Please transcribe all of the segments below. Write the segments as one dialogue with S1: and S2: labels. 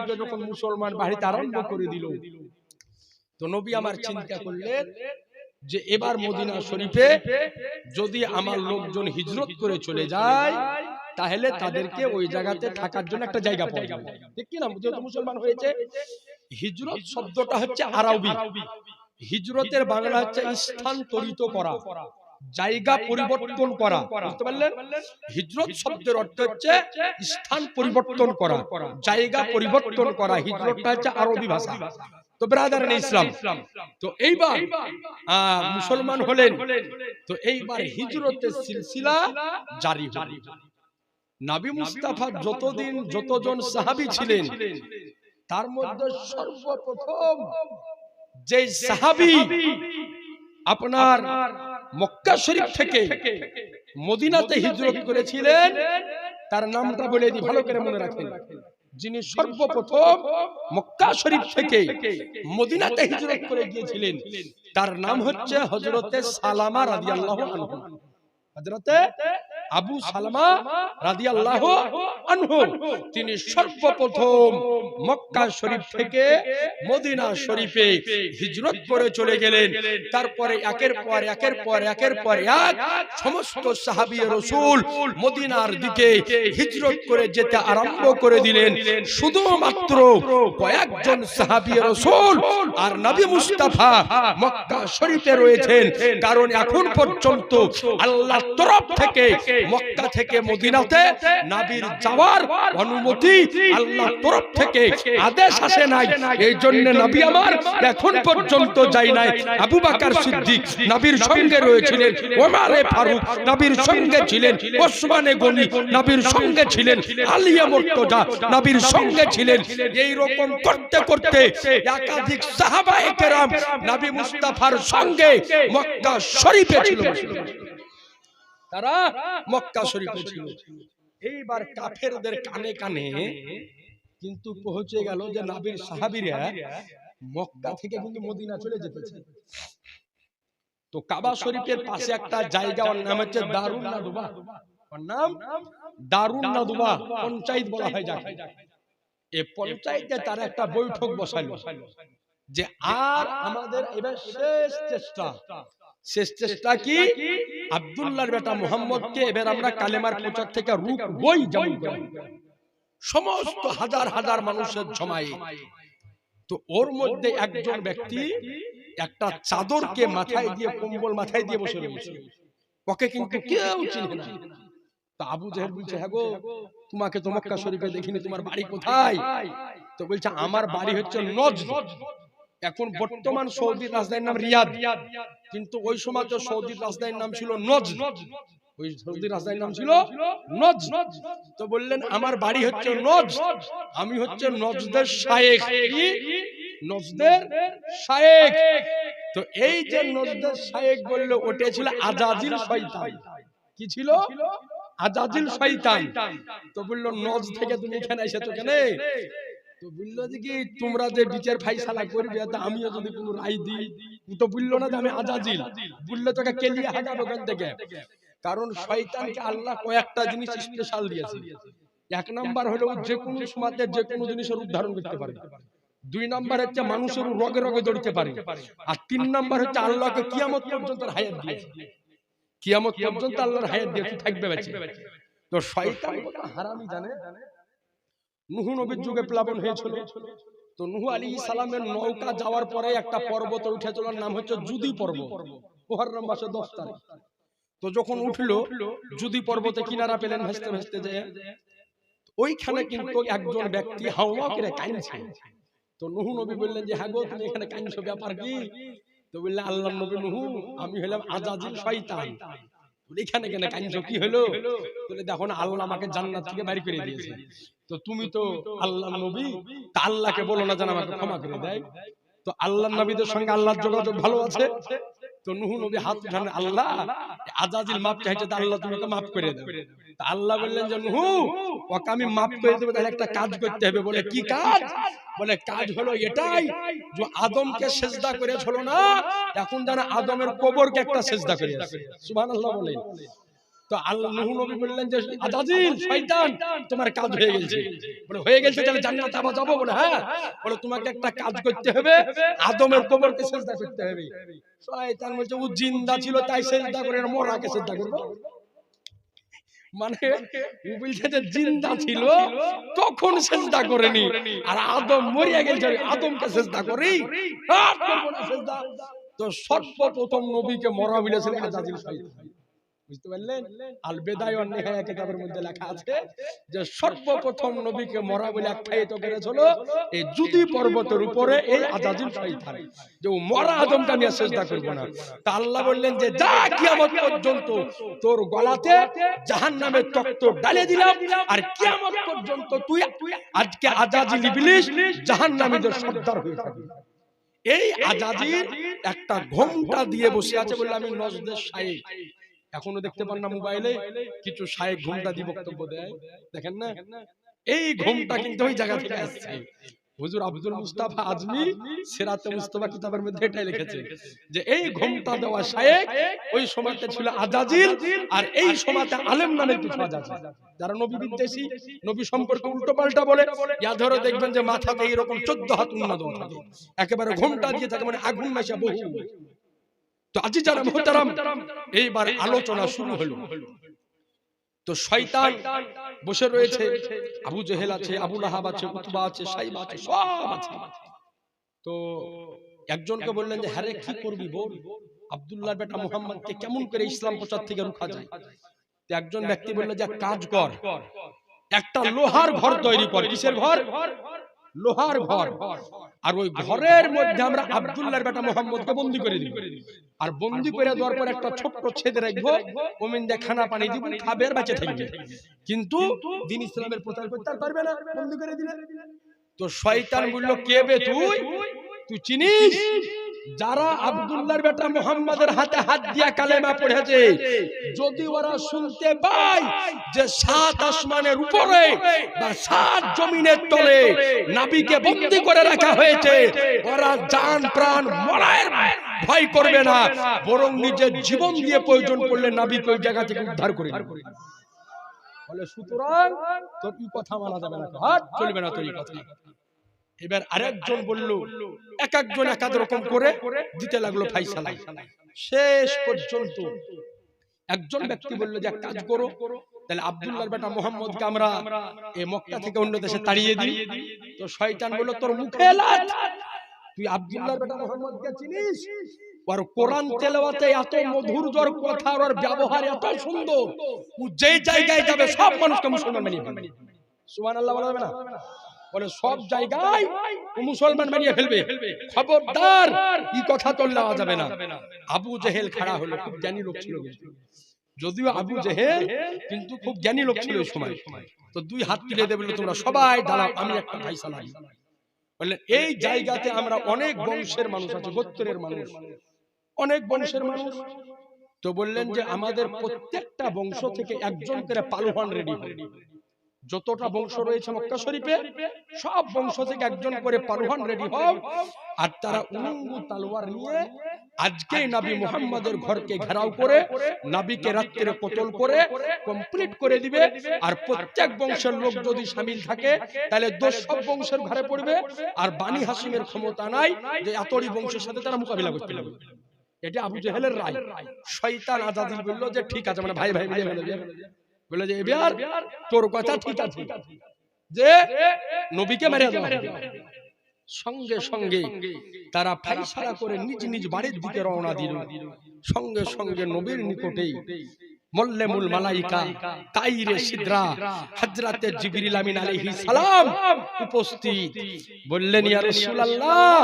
S1: শরীফে যখন মুসলমান বাড়িতে আরম্ভ করে দিল, তো নবী আমার চিন্তা করলেন যে এবার মদিনা শরীফে যদি আমার লোকজন হিজরত করে চলে যায় তাহলে তাদেরকে ওই জায়গাতে থাকার জন্য একটা জায়গা পাওয়া যাবে, ঠিক কি না? যেহেতু মুসলমান হয়েছে, হিজরত শব্দটা হচ্ছে আরবি, হিজরতের বাংলা হচ্ছে স্থানান্তরিত করা, জায়গা পরিবর্তন করা, বুঝতে পারলেন? হিজরত শব্দের অর্থ হচ্ছে স্থান পরিবর্তন করা, জায়গা পরিবর্তন করা, হিজরতটা হচ্ছে আরবি ভাষা। তো ব্রাদার ইসলাম, তো এইবার মুসলমান হলেন, তো এইবার হিজরতের সিলসিলা জারি হল। নবী মুস্তাফা যতজন সাহাবী ছিলেন তার মধ্যে সর্বপ্রথম যে সাহাবী আপনার মক্কা শরীফ থেকে মদিনাতে হিজরত করেছিলেন তার নামটা বলে দিই, ভালো করে মনে রাখেন। যিনি সর্বপ্রথম মক্কা শরীফ থেকে মদিনাতে হিজরত করে গিয়েছিলেন তার নাম হচ্ছে হযরতে সালামা রাদিয়াল্লাহু আনহু। হযরতে আবু সালামা রাদিয়াল্লাহু আনহু তিনি সর্বপ্রথম মক্কা শরীফ থেকে মদিনা শরীফে হিজরত করে চলে গেলেন। তারপরে একের পর এক সমস্ত সাহাবী রাসূল মদিনার দিকে হিজরত করে যেতে আরম্ভ করে দিলেন। শুধুমাত্র কয়েকজন সাহাবী রাসূল আর নবী মুস্তাফা মক্কা শরীফে রয়েছেন, কারণ এখন পর্যন্ত আল্লাহর তরফ থেকে মক্কা থেকে মদিনাতে নবীর যাওয়ার অনুমতি আল্লাহর তরফ থেকে আদেশ আসে নাই। এই জন্য নবী আমার এখন পর্যন্ত যায় নাই। আবু বকর সিদ্দিক নবীর সঙ্গে রয়েছিলেন, ওমরে ফারুক নবীর সঙ্গে ছিলেন, ওসমানে গনি নবীর সঙ্গে ছিলেন, আলিয়া মুর্তজা নবীর সঙ্গে ছিলেন। এই রকম করতে করতে একাধিক সাহাবায়ে কেরাম নবী মুস্তাফার সঙ্গে মক্কা শরীফে ছিল, তারা মক্কা শরীফে ছিল। এইবার কাফেরদের কানে কানে কিন্তু পৌঁছে গেল যে নবীর সাহাবীরা মক্কা থেকে কিন্তু মদিনা চলে যেতেছে। তো কাবা শরীফের পাশে একটা জায়গা, ওর নাম হচ্ছে দারুন নাদুবা, ওর নাম দারুন নাদুবা পঞ্চায়েত বলা হয় যাকে। এই পঞ্চায়েতে তারা একটা বৈঠক বসালো যে আর আমাদের এবার শেষ চেষ্টা কি, আব্দুল্লাহর বেটা মুহাম্মদকে এবার আমরা কালেমার প্রচার থেকে রুখবই। যেমন সমস্ত হাজার হাজার মানুষের জমায়ে, তো ওর মধ্যে একজন ব্যক্তি একটা চাদরকে মাথায় দিয়ে, কম্বল মাথায় দিয়ে বসে রয়েছে, ওকে কিন্তু কেউ চিনে না। তো আবু জেহেল বলছে, হ্যাঁ গো, তোমাকে তো মক্কা শরীফে দেখিনি, তোমার বাড়ি কোথায়? তো বলছে আমার বাড়ি হচ্ছে নজদ। এখন বর্তমান সৌদির রাজধানীর নাম রিয়াদ, কিন্তু ওই সময় তো সৌদির রাজধানীর নাম ছিল নজদ, ওই সৌদির রাজধানীর নাম ছিল নজদ। তো বললেন আমার বাড়ি হচ্ছে নজদ, আমি হচ্ছে নজদের শায়েখ। কি নজদের শায়েখ? তো এই যে নজদের শায়েখ বলল, ওটা ছিল আজাজিল শয়তান। কি ছিল? আজাজিল শয়তান। তো বলল নজদ থেকে তুমি এখানে এসেছো কেন? তো বললো যে কি তোমরা যে বিচার ফাইসালা করবে, আমিও যদি কোনো রায় দিই, তো বললো না যে আমি আজাজিল, বললে তোকে কেলিয়ে হাঁটাবো ওখান থেকে। কারণ শয়তানকে আল্লাহ কয়েকটা জিনিস স্পেশাল দিয়েছে। এক নাম্বার হলো যে কোনো সমাজে যে কোনো জিনিসের উদ্ধারণ করতে পারে, দুই নাম্বার হচ্ছে মানুষের রোগে রোগে দৌড়তে পারে, আর তিন নাম্বার হচ্ছে আল্লাহকে কিয়ামত পর্যন্ত হায়াত দিয়েছে, কিয়ামত পর্যন্ত আল্লাহর হায়াত দিয়েছে, থাকবে বেঁচে। তো শয়তান কত হারামি জানে। নূহ নবীর যুগে প্লাবন হয়েছিল, তো নূহ আলাইহিস সালামের নৌকা যাওয়ার পরে একটা পর্বতে উঠেছিল, নাম হচ্ছে জুদি পর্বত, মুহররম মাসে 10 তারিখ। তো যখন উঠলো জুদি পর্বতে কিনারা পেলেন ভাসতে ভাসতে যায়, ওইখানে কিন্তু একজন ব্যক্তি হাওয়া করে কাঁদছে। তো নূহ নবী বললেন যে হ্যাঁ গো, তুমি এখানে কাঁদছো, ব্যাপার কি? তো বললে আল্লাহর নবী, নূহ আমি হলাম আজাজিল শয়তান, এখানে কেন কাঁদছো, কি হলো? বলে দেখো না, আল্লাহ আমাকে জান্নাত থেকে বাইরে করে দিয়েছে, তো তুমি তো আল্লাহর নবী, তা আল্লাহকে বলো না যেন আমাকে ক্ষমা করে দেয়। তো আল্লাহর নবীদের সঙ্গে আল্লাহর যোগাযোগ ভালো আছে। তো নূহ নবী হাত উঠান, আল্লাহ আজাজিল মাপ চাইছে, তা আল্লাহ তুমি ওকে মাফ করে দাও। তা আল্লাহ বললেন যে নূহ, ওকে আমি মাফ করে দেবো, তাহলে একটা কাজ করতে হবে। বলে কি কাজ? বলে কাজ হলো এটাই যে আদমকে সেজদা করেছিল না, এখন যেন আদমের কবরকে একটা সেজদা করে আছে। সুবহানাল্লাহ বলেন। তো আল্লাহ নূহ নবী বললেন যে আজাজিল শয়তান তোমার কাজ হয়ে গেছে। বলে হয়ে গেছে তাহলে জান্নাতে আবার যাবো? বলে হ্যাঁ। বলে তোমাকে একটা কাজ করতে হবে, আদমের কবরকে সিজদা করতে হবে। শয়তান বলছে ও জিন্দা ছিল তাই সিজদা করে, মরাকে সিজদা করব? মানে ও বলছে যে জিন্দা ছিল তখন সিজদা করেনি, আর আদম মরিয়া গেছে আদমকে সিজদা করি, আর করব না সিজদা। তো সর্বপ্রথম নবীকে মরা বলেছিল আজাজিল শয়তান। বুঝতে পারলেন? আল বিদায়া ওয়ান নিহায়া কিতাবের মধ্যে লেখা আছে যে সর্বপ্রথম নবীকে মরা বলে আখ্যায়িত করেছিল এই জুদি পর্বতের উপরে এই আজাজিল শয়তান, যে ও মরা আদমকে আমি সিজদা করব না। তা আল্লাহ বললেন যে যা কিয়ামত পর্যন্ত তোর গলাতে জাহান্নামের তক্ত ডালে দিলাম, আর কিয়ামত পর্যন্ত তুই আজকে আজাজিল ইবলিস জাহান্নামীদের সর্দার হয়ে থাকবি। এই আজাজিল একটা ঘোমটা দিয়ে বসে আছে বলে আমি নজদের শাইখ। এখনো দেখতে পান না মোবাইলে কিছু শায়েখ ঘোমটা দিয়ে বক্তব্য দেয়, দেখেন না? এই ঘোমটা কিন্তু ওই জায়গা থেকে আসছে। হুজুর আব্দুল মুস্তাফা আজমি সিরাতে মুস্তাফা কিতাবের মধ্যে এটাই লিখেছে যে এই ঘোমটা দেওয়া শায়েখ ওই সময়তে ছিল আজাজিল, আর এই সময়তে আলেম নামে কিছু আজাজিল যারা নবী বিদ্বেষী, নবী সম্পর্কে উল্টো পাল্টা বলে, ইয়া ধরে দেখবেন যে মাথাতে এরকম 14 হাত উন্নত থাকে, একেবারে ঘোমটা দিয়ে থাকে, মানে আগুন মেশা বহু। তো আজি যারা মুহতারাম, এইবার আলোচনা শুরু হলো। তো শয়তান বসে রয়েছে, আবু জেহেল আছে, আবু লাহাব আছে, উতবা আছে, সাইবা আছে, সব আছে। তো একজনকে বললেন যে হ্যাঁ কি করবি বল, আব্দুল্লাহর বেটা মুহাম্মদকে কেমন করে ইসলাম প্রচার থেকে রোখা যায়? তো একজন ব্যক্তি বলল যে কাজ কর, একটা লোহার ঘর তৈরি কর। কিসের ঘর? লোহার ঘর। আর ওই ঘরের মধ্যে আমরা আব্দুল্লাহর বেটা মুহাম্মদকে বন্দী করে দিব, আর বন্দী করে দেওয়ার পর একটা ছোট্ট ছেদে রাখবো, ওমিন দিয়ে খানা পানি দিব, খাবে আর বেঁচে থাকবে, কিন্তু দ্বীন ইসলামের প্রচার করতে পারবে না বন্দী করে দিলে। তো শয়তান বলল কে বে তুই? তুই চিনিস যারা আব্দুল্লাহর বেটা মুহাম্মাদের হাতে হাত দিয়া কালেমা পড়েছে, যদি ওরা শুনতে পায় যে 7 আসমানের উপরে বা 7 জমিনের তলে নবীকে বন্দী করে রাখা হয়েছে, ওরা জান প্রাণ মরার ভয় করবে না, বরং নিজের জীবন দিয়ে প্রয়োজন পড়লে নবীকে ওই জায়গা থেকে উদ্ধার করে নেবে। বলে সুতরাং তোর এই কথা মানা যাবে না, হাত চলবে না তোর এই কথা। এবার আরেকজন বলল, এক একজন এক এক রকম করে দিতে লাগলো ফাইসালা। শেষ পর্যন্ত একজন ব্যক্তি বলল যে এক কাজ করো, তাহলে আব্দুল্লাহর বেটা মুহাম্মদকে আমরা এই মক্কা থেকে অন্য দেশে তাড়িয়ে দিই। তো শয়তান বলল তোর মুখে লাত, তুই আব্দুল্লাহর বেটা মুহাম্মদকে চিনিস? আর কোরআন তেলাওয়াতে এত মধুর জোর কথা, আর ব্যবহার এত সুন্দর, ও যেই জায়গায় যাবে সব মানুষকে মুসলমান বানিয়ে ফেলবে। সুবহানাল্লাহ বলা যাবে না? বলে সব জায়গায় মুসলমান বানিয়ে ফেলবে, খবরদার এই কথা তো নেওয়া যাবে না। আবু জেহেল খাড়া হলো, খুব জ্ঞানী লোক ছিল, যদিও আবু জেহেল কিন্তু খুব জ্ঞানী লোক ছিল ওই সময়। তো দুই হাত তুলে দিয়ে বলল তোমরা সবাই দাঁড়াও, আমি একটা ফায়সালা দিই। বললেন এই জায়গাতে আমরা অনেক বংশের মানুষ আছে, গোত্রের মানুষ, অনেক বংশের মানুষ। তো বললেন যে আমাদের প্রত্যেকটা বংশ থেকে একজন করে পালোয়ান রেডি হবে। যতটা বংশ রয়েছে মক্কা শরীফে সব বংশ থেকে একজন করে পালোয়ান রেডি হও, আর তারা উলঙ্গু তলোয়ার নিয়ে আজকে নবী মুহাম্মদের ঘরকে ঘেরাও করে নবীকে রাত্রে কতল করে কমপ্লিট করে দিবে। আর প্রত্যেক বংশের লোক যদি শামিল থাকে তাহলে দোষ সব বংশের ঘরে পড়বে, আর বানি হাসিমের ক্ষমতা নাই যে এতটি বংশের সাথে তারা মোকাবিলা করতে পারবে। এটা আবু জেহেলের রায়। শয়তান আজাজিল বলল যে ঠিক আছে, মানে ভাই ভাই মিলে ফেলে বলে যে এবার তোর কথা ঠিক আছে যে নবীকে মেরে দেওয়া হবে। সঙ্গে সঙ্গে তারা ফাইসালা করে নিজ নিজ বাড়ির দিকে রওনা দিল। সঙ্গে সঙ্গে নবীর নিকটেই মুল্লেমুল মালাইকা তাইরে সিদরা হযরতে জিবরিল আমিন আলাইহিস সালাম উপস্থিত। বললেন ইয়া রাসূলুল্লাহ,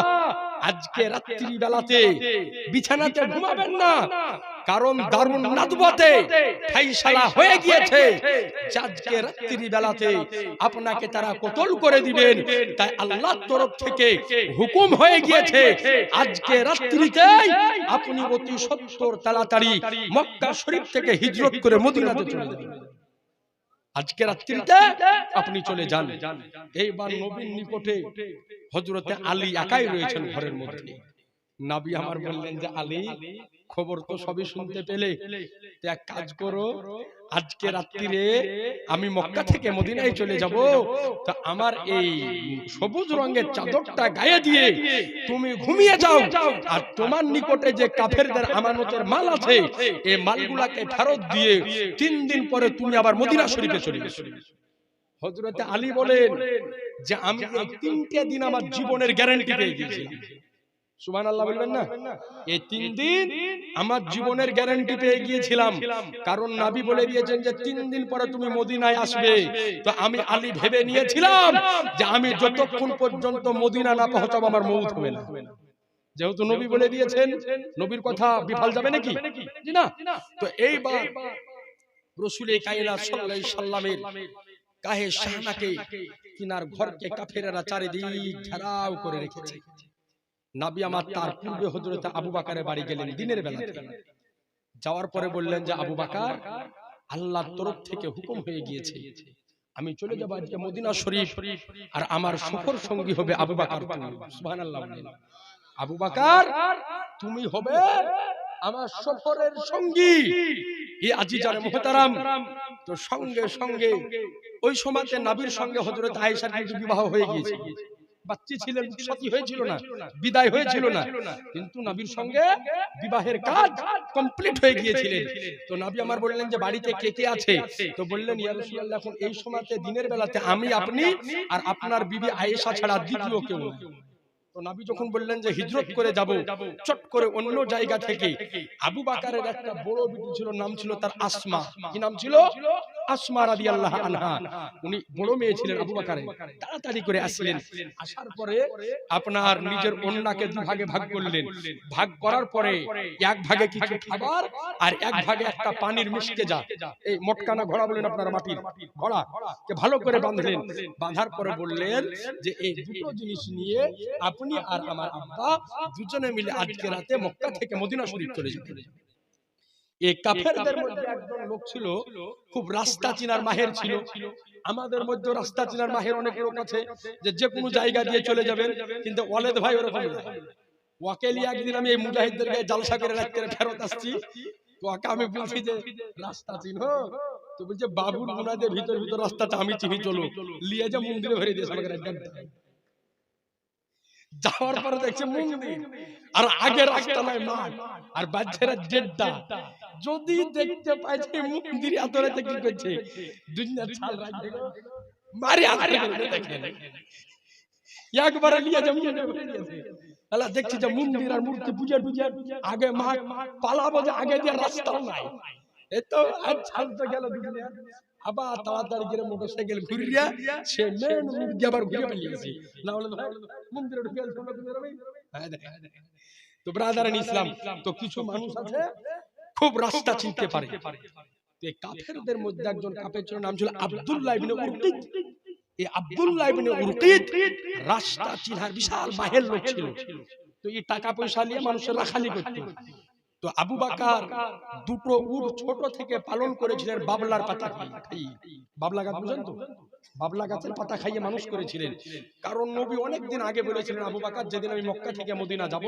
S1: আজকে রাত্রি বেলাতে বিছানাতে ঘুমাবেন না, কারণ দারুন নাদওয়াতে ফাইসালা হয়ে গিয়েছে আজকে রাত্রি বেলাতে আপনাকে তারা কতল করে দিবেন। তাই আল্লাহর তরফ থেকে হুকুম হয়ে গিয়েছে আজকে রাত্রিতেই আপনি অতি সত্বর তাড়াতাড়ি মক্কা শরীফ থেকে হিজরত করে মদিনাতে চলে যাবেন। আজকে রাত্রিতে আপনি চলে যান। এইবার নবীর নিকটে হযরতে আলী একাই রয়েছেন ঘরের মধ্যে। নবী আমার বললেন যে আলী, খবর তো সবই শুনতে পেলে, এক কাজ করো, আজকে রাত্রিরে আমি মক্কা থেকে মদিনায় চলে যাব, তো আমার এই সবুজ রঙের চাদরটা গায়ে দিয়ে তুমি ঘুমিয়ে যাও, আর তোমার নিকটে যে কাফেরদের আমানতের মাল আছে এই মালগুলাকে ফেরত দিয়ে 3 দিন পরে তুমি আবার মদিনা শরীফে চলে এসো। হযরত আলী বলেন যে আমি এই 3টে দিন আমার জীবনের গ্যারান্টি পেয়ে গিয়েছিলাম। সুবহানাল্লাহ বলবেন না? এই 3 দিন আমার জীবনের গ্যারান্টি পেয়ে গিয়েছিলাম, কারণ নবী বলে দিয়েছেন যে 3 দিন পরে তুমি মদিনায় আসবে। তো আমি আলী ভেবে নিয়েছিলাম যে আমি যতক্ষণ পর্যন্ত মদিনা না পৌঁছাবো আমার মওত হবে না। যেহেতু নবী বলে দিয়েছেন, নবীর কথা বিফল যাবে নাকি? জি না। তো এইবার রাসূলে কায়নাত সাল্লাল্লাহু আলাইহি সাল্লামের গায়ে শাহনাকে কিনার ঘরকে কাফেররা চারিদিক ঘেরাও করে রেখেছে। নবী আমার তার পূর্বে হযরত আবু বকরের বাড়ি গেলেন দিনের বেলাতে। যাওয়ার পরে বললেন যে আবু বকর, আল্লাহর তরফ থেকে হুকুম হয়ে গিয়েছে, আমি চলে যাব আজকে মদিনা শরীফ, আর আমার সফর সঙ্গী হবে আবু বকর। সুবহানাল্লাহ। আবু বকর তুমি হবে আমার সফরের সঙ্গী। এই আজিজান মুহতারাম, তো সঙ্গে সঙ্গে ওই সময়তে নবীর সঙ্গে হযরত আয়েশার কিন্তু বিবাহ হয়ে গিয়েছে। বাচ্চা ছিলেন, সতী হয়েছিল না, বিদায় হয়েছিল না, কিন্তু নবীর সঙ্গে বিবাহের কাজ কমপ্লিট হয়ে গিয়েছিলেন। তো নবী আমার বললেন যে বাড়িতে কে কে আছে? তো বললেন ইয়া রাসূলুল্লাহ, এখন এই সময়তে দিনের বেলাতে আমি, আপনি আর আপনার বিবি আয়েশা ছাড়া দ্বিতীয় কেউ নেই। তো নবী যখন বললেন যে হিজরত করে যাব, চট করে অন্য জায়গা থেকে আবু বকরের একটা বড় বিবি ছিল, নাম ছিল তার আসমা। কি নাম ছিল? আসমা রাদিয়াল্লাহু আনহা। উনি বড় মেয়ে ছিলেন আবু বকরের। তাড়াতাড়ি করে আসলেন, আসার পরে আপনার নিজের ওন্নাকে দুভাগে ভাগ করলেন। ভাগ করার পরে এক ভাগে কিছু খাবার আর এক ভাগে একটা পানির মিশকে যা, এই মটকানা ঘোড়া বলেন আপনারা, মাটির ঘোড়া কে ভালো করে বাঁধলেন। বাঁধার পরে বললেন যে এই দুটো জিনিস নিয়ে আপনি আর আমার আব্বা দুজনে মিলে আজকে রাতে মক্কা থেকে মদিনা শরীফ চলে যাবেন। এই কাফেরদের মধ্যে একজন লোক ছিল, খুব রাস্তা চিনার মাহের ছিল। আমাদের মধ্যে রাস্তা চিনার মাহের অনেক লোক আছে যে কোনো জায়গা দিয়ে চলে যাবেন, কিন্তু ওয়ালেদ ভাই ওরকম না। ওয়াকেলি একদিন আমি এই মুজাহিদদেরকে জালসা করে রাখতে ফেরত আসছি, তো ওকে আমি বলছি যে রাস্তা চিনো? তো বলছে বাবুর মুনাদের ভিতর ভিতর রাস্তাটা আমি চিনি, চলো লিয়ে যা মন্দিরে ভরে দিয়েছে আমাকে। যাওয়ার পরে দেখছে মন্দির, আর আগে রাস্তা নাই মাঠ, আর বাচ্চারা জেড্ডা। যদি দেখতে পাই যে মন্দির এত রাতে কি করছে, দুনিয়ার ছাল রাখবে মারি আরে দেখেন একবার নিয়ে যা মন্দিরে ভরে দিয়েছে। আল্লাহ দেখছি যে মন্দির আর মূর্তি পূজা টুজা, আগে মাঠ পালাবো যে আগে দিয়ে রাস্তাও নাই। এতো আর ছাল তো গেল দুনিয়া। আবার তাড়াতাড়ি করে মোটরসাইকেল ঘুরিয়া সে মেন মুরগি আবার ঘুরে পালিয়েছে, না হলে মন্দিরে ঢুকে আসবে। তো ব্রাদারান ইসলাম, তো কিছু মানুষ আছে খুব রাস্তা চিনতে পারে। এই কাফেরদের মধ্যে একজন কাফের ছিল, নাম ছিল আব্দুল্লাহ ইবনে উরকিত। এই আব্দুল্লাহ ইবনে উরকিত রাস্তা চিনার বিশাল বাহের লোক ছিল। তো এই টাকা পয়সা নিয়ে মানুষের রাখালি করত। তো আবু বকর দুটো উট ছোট থেকে পালন করেছিলেন বাবলার পাতা খাইয়ে। বাবলা গাছ বুঝেন তো? বাবলা গাছের পাতা খাইয়ে মানুষ করেছিলেন। কারণ নবী অনেকদিন আগে বলেছিলেন আবু বকর যেদিন আমি মক্কা থেকে মদিনা যাব,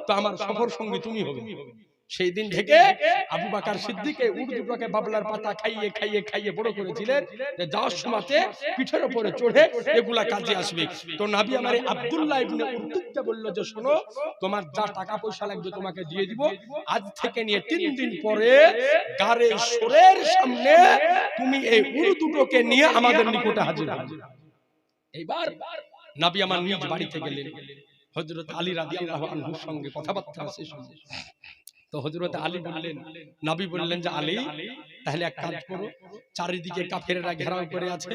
S1: তো আমার সফর সঙ্গী তুমি হবে। সেই দিন থেকে আবু বকর সিদ্দিক এই উট দুটোকে বাবলার পাতা খাইয়ে খাইয়ে খাইয়ে বড় করেছিলেন, যে যাওয়ার সময়তে পিঠের উপরে চড়ে এগুলা কাজে আসবে। তো নবী আমার আব্দুল্লাহ ইবনে উরকিতকে বলল যে শোনো, তোমার যা টাকা পয়সা লাগবে তোমাকে দিয়ে দিব, আজ থেকে নিয়ে 3 দিন পরে গারে শোরের সামনে তুমি এই উট দুটোকে নিয়ে আমাদের নিকটে হাজির হবে। এইবার নবী আমার নিজ বাড়িতে গেলেন, হযরত আলী রাদিয়াল্লাহু আনহুর সঙ্গে কথাবার্তা শেষ হলো। তো হযরত আলী বললেন, নবী বললেন যে আলী, তাহলে এক কাজ করো, চারিদিকে কাফেররা ঘেরাও করে আছে,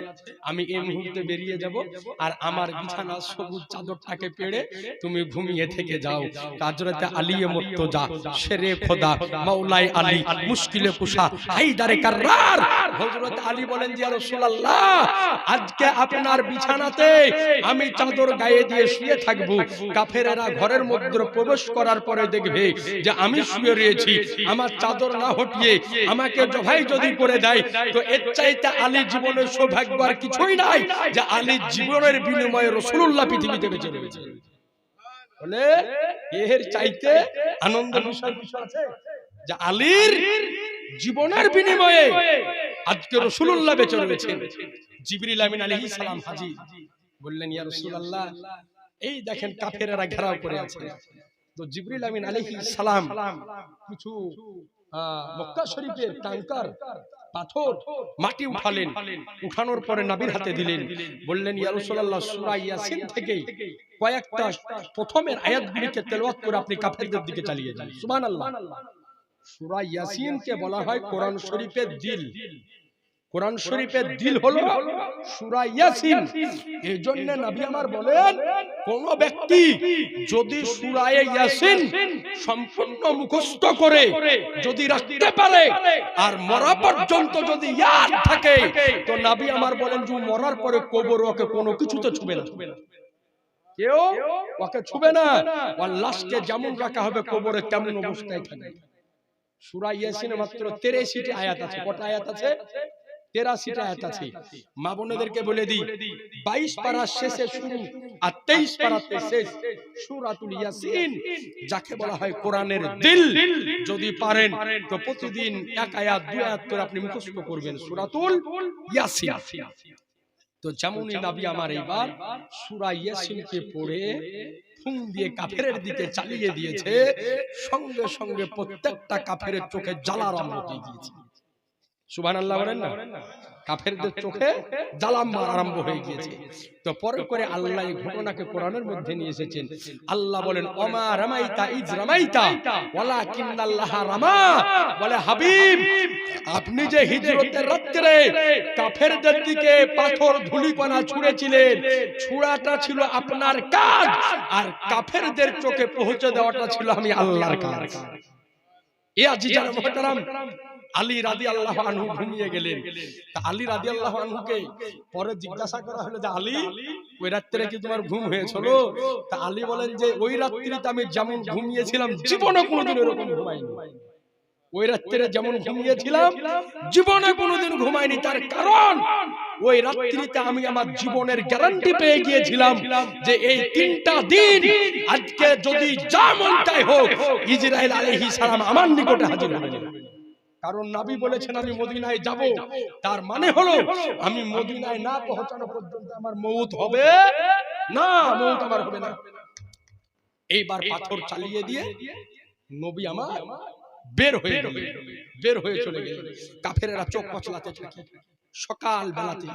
S1: আমি এই মুহূর্তে বেরিয়ে যাব, আর আমার বিছানা সবুজ চাদরটাকে পেড়ে তুমি ঘুমিয়ে থেকে যাও। হযরত আলী মুর্তজা শেরে খোদা মাওলাই আলী মুশকিলে কুশা হায়দারে কাররার, হযরত আলী বলেন যে ইয়া রাসূলুল্লাহ, আজকে আপনার বিছানাতে আমি চাদর গায়ে দিয়ে শুয়ে থাকব। কাফেররা ঘরের মধ্যে প্রবেশ করার পরে দেখবে যে আমি শুয়ে রয়েছি, আমার চাদর না হটিয়ে আমাকে জবাই যদি করে দেয়, তো এর চাইতে আলী জীবনের সৌভাগ্য আর কিছুই নাই যে আলী জীবনের বিনিময়ে রাসূলুল্লাহ পৃথিবীতে বেঁচে রয়েছে। বলে এর চাইতে আনন্দের বিষয় আছে যে আলীর জীবনের বিনিময়ে আজকে রাসূলুল্লাহ বেঁচে রয়েছেন। জিবরিল আমিন আলাইহিস সালাম হাজির, বললেন ইয়া রাসূলুল্লাহ, এই দেখেন কাফেররা ঘেরাও করে আছে। তো জিবরিল আমিন আলাইহিস সালাম কিছু মক্কা শরীফের কাঙ্কার পাথর মাটি উঠালেন, উঠানোর পরে নবীর হাতে দিলেন, বললেন ইয়া রাসূলুল্লাহ, সূরা ইয়াসিন থেকে কয়েকটা প্রথমের আয়াতগুলিকে তেলাওয়াত করে আপনি কাফেরদের দিকে চালিয়ে যান। সুবহানাল্লাহ। সূরা ইয়াসিনকে বলা হয় কোরআন শরীফের দিল। কোরআন শরীফের দিল হলো সূরা ইয়াসিন। এজন্য নবী আমার বলেন, কোন ব্যক্তি যদি সূরা ইয়াসিন সম্পূর্ণ মুখস্থ করে যদি রাখতে পারে আর মরা পর্যন্ত যদি ইয়াদ থাকে, তো নবী আমার বলেন যে মরার পরে কবর ওকে কোনো কিছুতে ছুবে না, কেউ ওকে ছুবে না। আর লাশকে যেমন রাখা হবে কবরে তেমন অবস্থায় থাকবে। সূরা ইয়াসিনে মাত্র 83টি আয়াত আছে। কটা আয়াত আছে? 83টা আয়াত আছে। মা বোনেদেরকে বলে দিই, 22 পারার শেষে শুরু আর 23 পারাতে শেষ সূরাতুল ইয়াসিন, যাকে বলা হয় কোরআনের দিল। যদি পারেন তো প্রতিদিন এক আয়াত দুই আয়াত করে আপনি মুখস্থ করবেন সূরাতুল ইয়াসিন। তো যেমনই নবী আমার এইবার সূরা ইয়াসিনকে পড়ে ফুং দিয়ে কাফেরের দিকে চালিয়ে দিয়েছে, সঙ্গে সঙ্গে প্রত্যেকটা কাফেরের চোখে জ্বালা আরম্ভ হয়ে গিয়েছে। সুবহানাল্লাহ বলেন না? কাফেরদের চোখে জ্বালা আরম্ভ হয়ে গিয়েছে। তো পরে করে আল্লাহ এই ঘটনাকে কোরআনের মধ্যে নিয়ে এসেছেন। আল্লাহ বলেন, ওমা রামাইতা ইজ রামাইতা ওয়ালাকিন্নাল্লাহ রামা। বলে হাবিব, আপনি যে হিজরতের রাত্রে কাফেরদের দিকে পাথর ধুলিকণা ছুঁড়েছিলেন, ছুঁড়াটা ছিল আপনার কাজ, আর কাফেরদের চোখে পৌঁছে দেওয়াটা ছিল আমি আল্লাহর কাজ। এ আজিজান মুহতারাম, আলী রাদিয়াল্লাহু আনহু ঘুমিয়ে গেলেন। তা আলী রাদিয়াল্লাহু আনহুকে পরে জিজ্ঞাসা করা হলো যে আলী, ওই রাত্রে কি তোমার ঘুম হয়েছিল? তা আলী বলেন যে ওই রাত্রিতে আমি যেমন ঘুমিয়েছিলাম জীবনে কোনোদিন এরকম ঘুমাইনি। ওই রাত্রে যেমন ঘুমিয়েছিলাম জীবনে কোনোদিন ঘুমাইনি। তার কারণ ওই রাত্রিতে আমি আমার জীবনের গ্যারান্টি পেয়ে গিয়েছিলাম যে এই 3টা দিন আজকে যদি যা মন চাই হোক, ইসরাইল আলাইহিস সালাম আমার নিকটে হাজির হবে। কারণ নবী বলেছেন আমি মদিনায় যাব, তার মানে হলো আমি মদিনায় না পৌঁছানো পর্যন্ত আমার মওত হবে না, মওত আমার হবে না। এইবার পাথর চালিয়ে দিয়ে নবী আমার বের হয়ে চলে গেলেন। কাফেরেরা চোখ কচলাতে থাকে। সকাল বেলাতে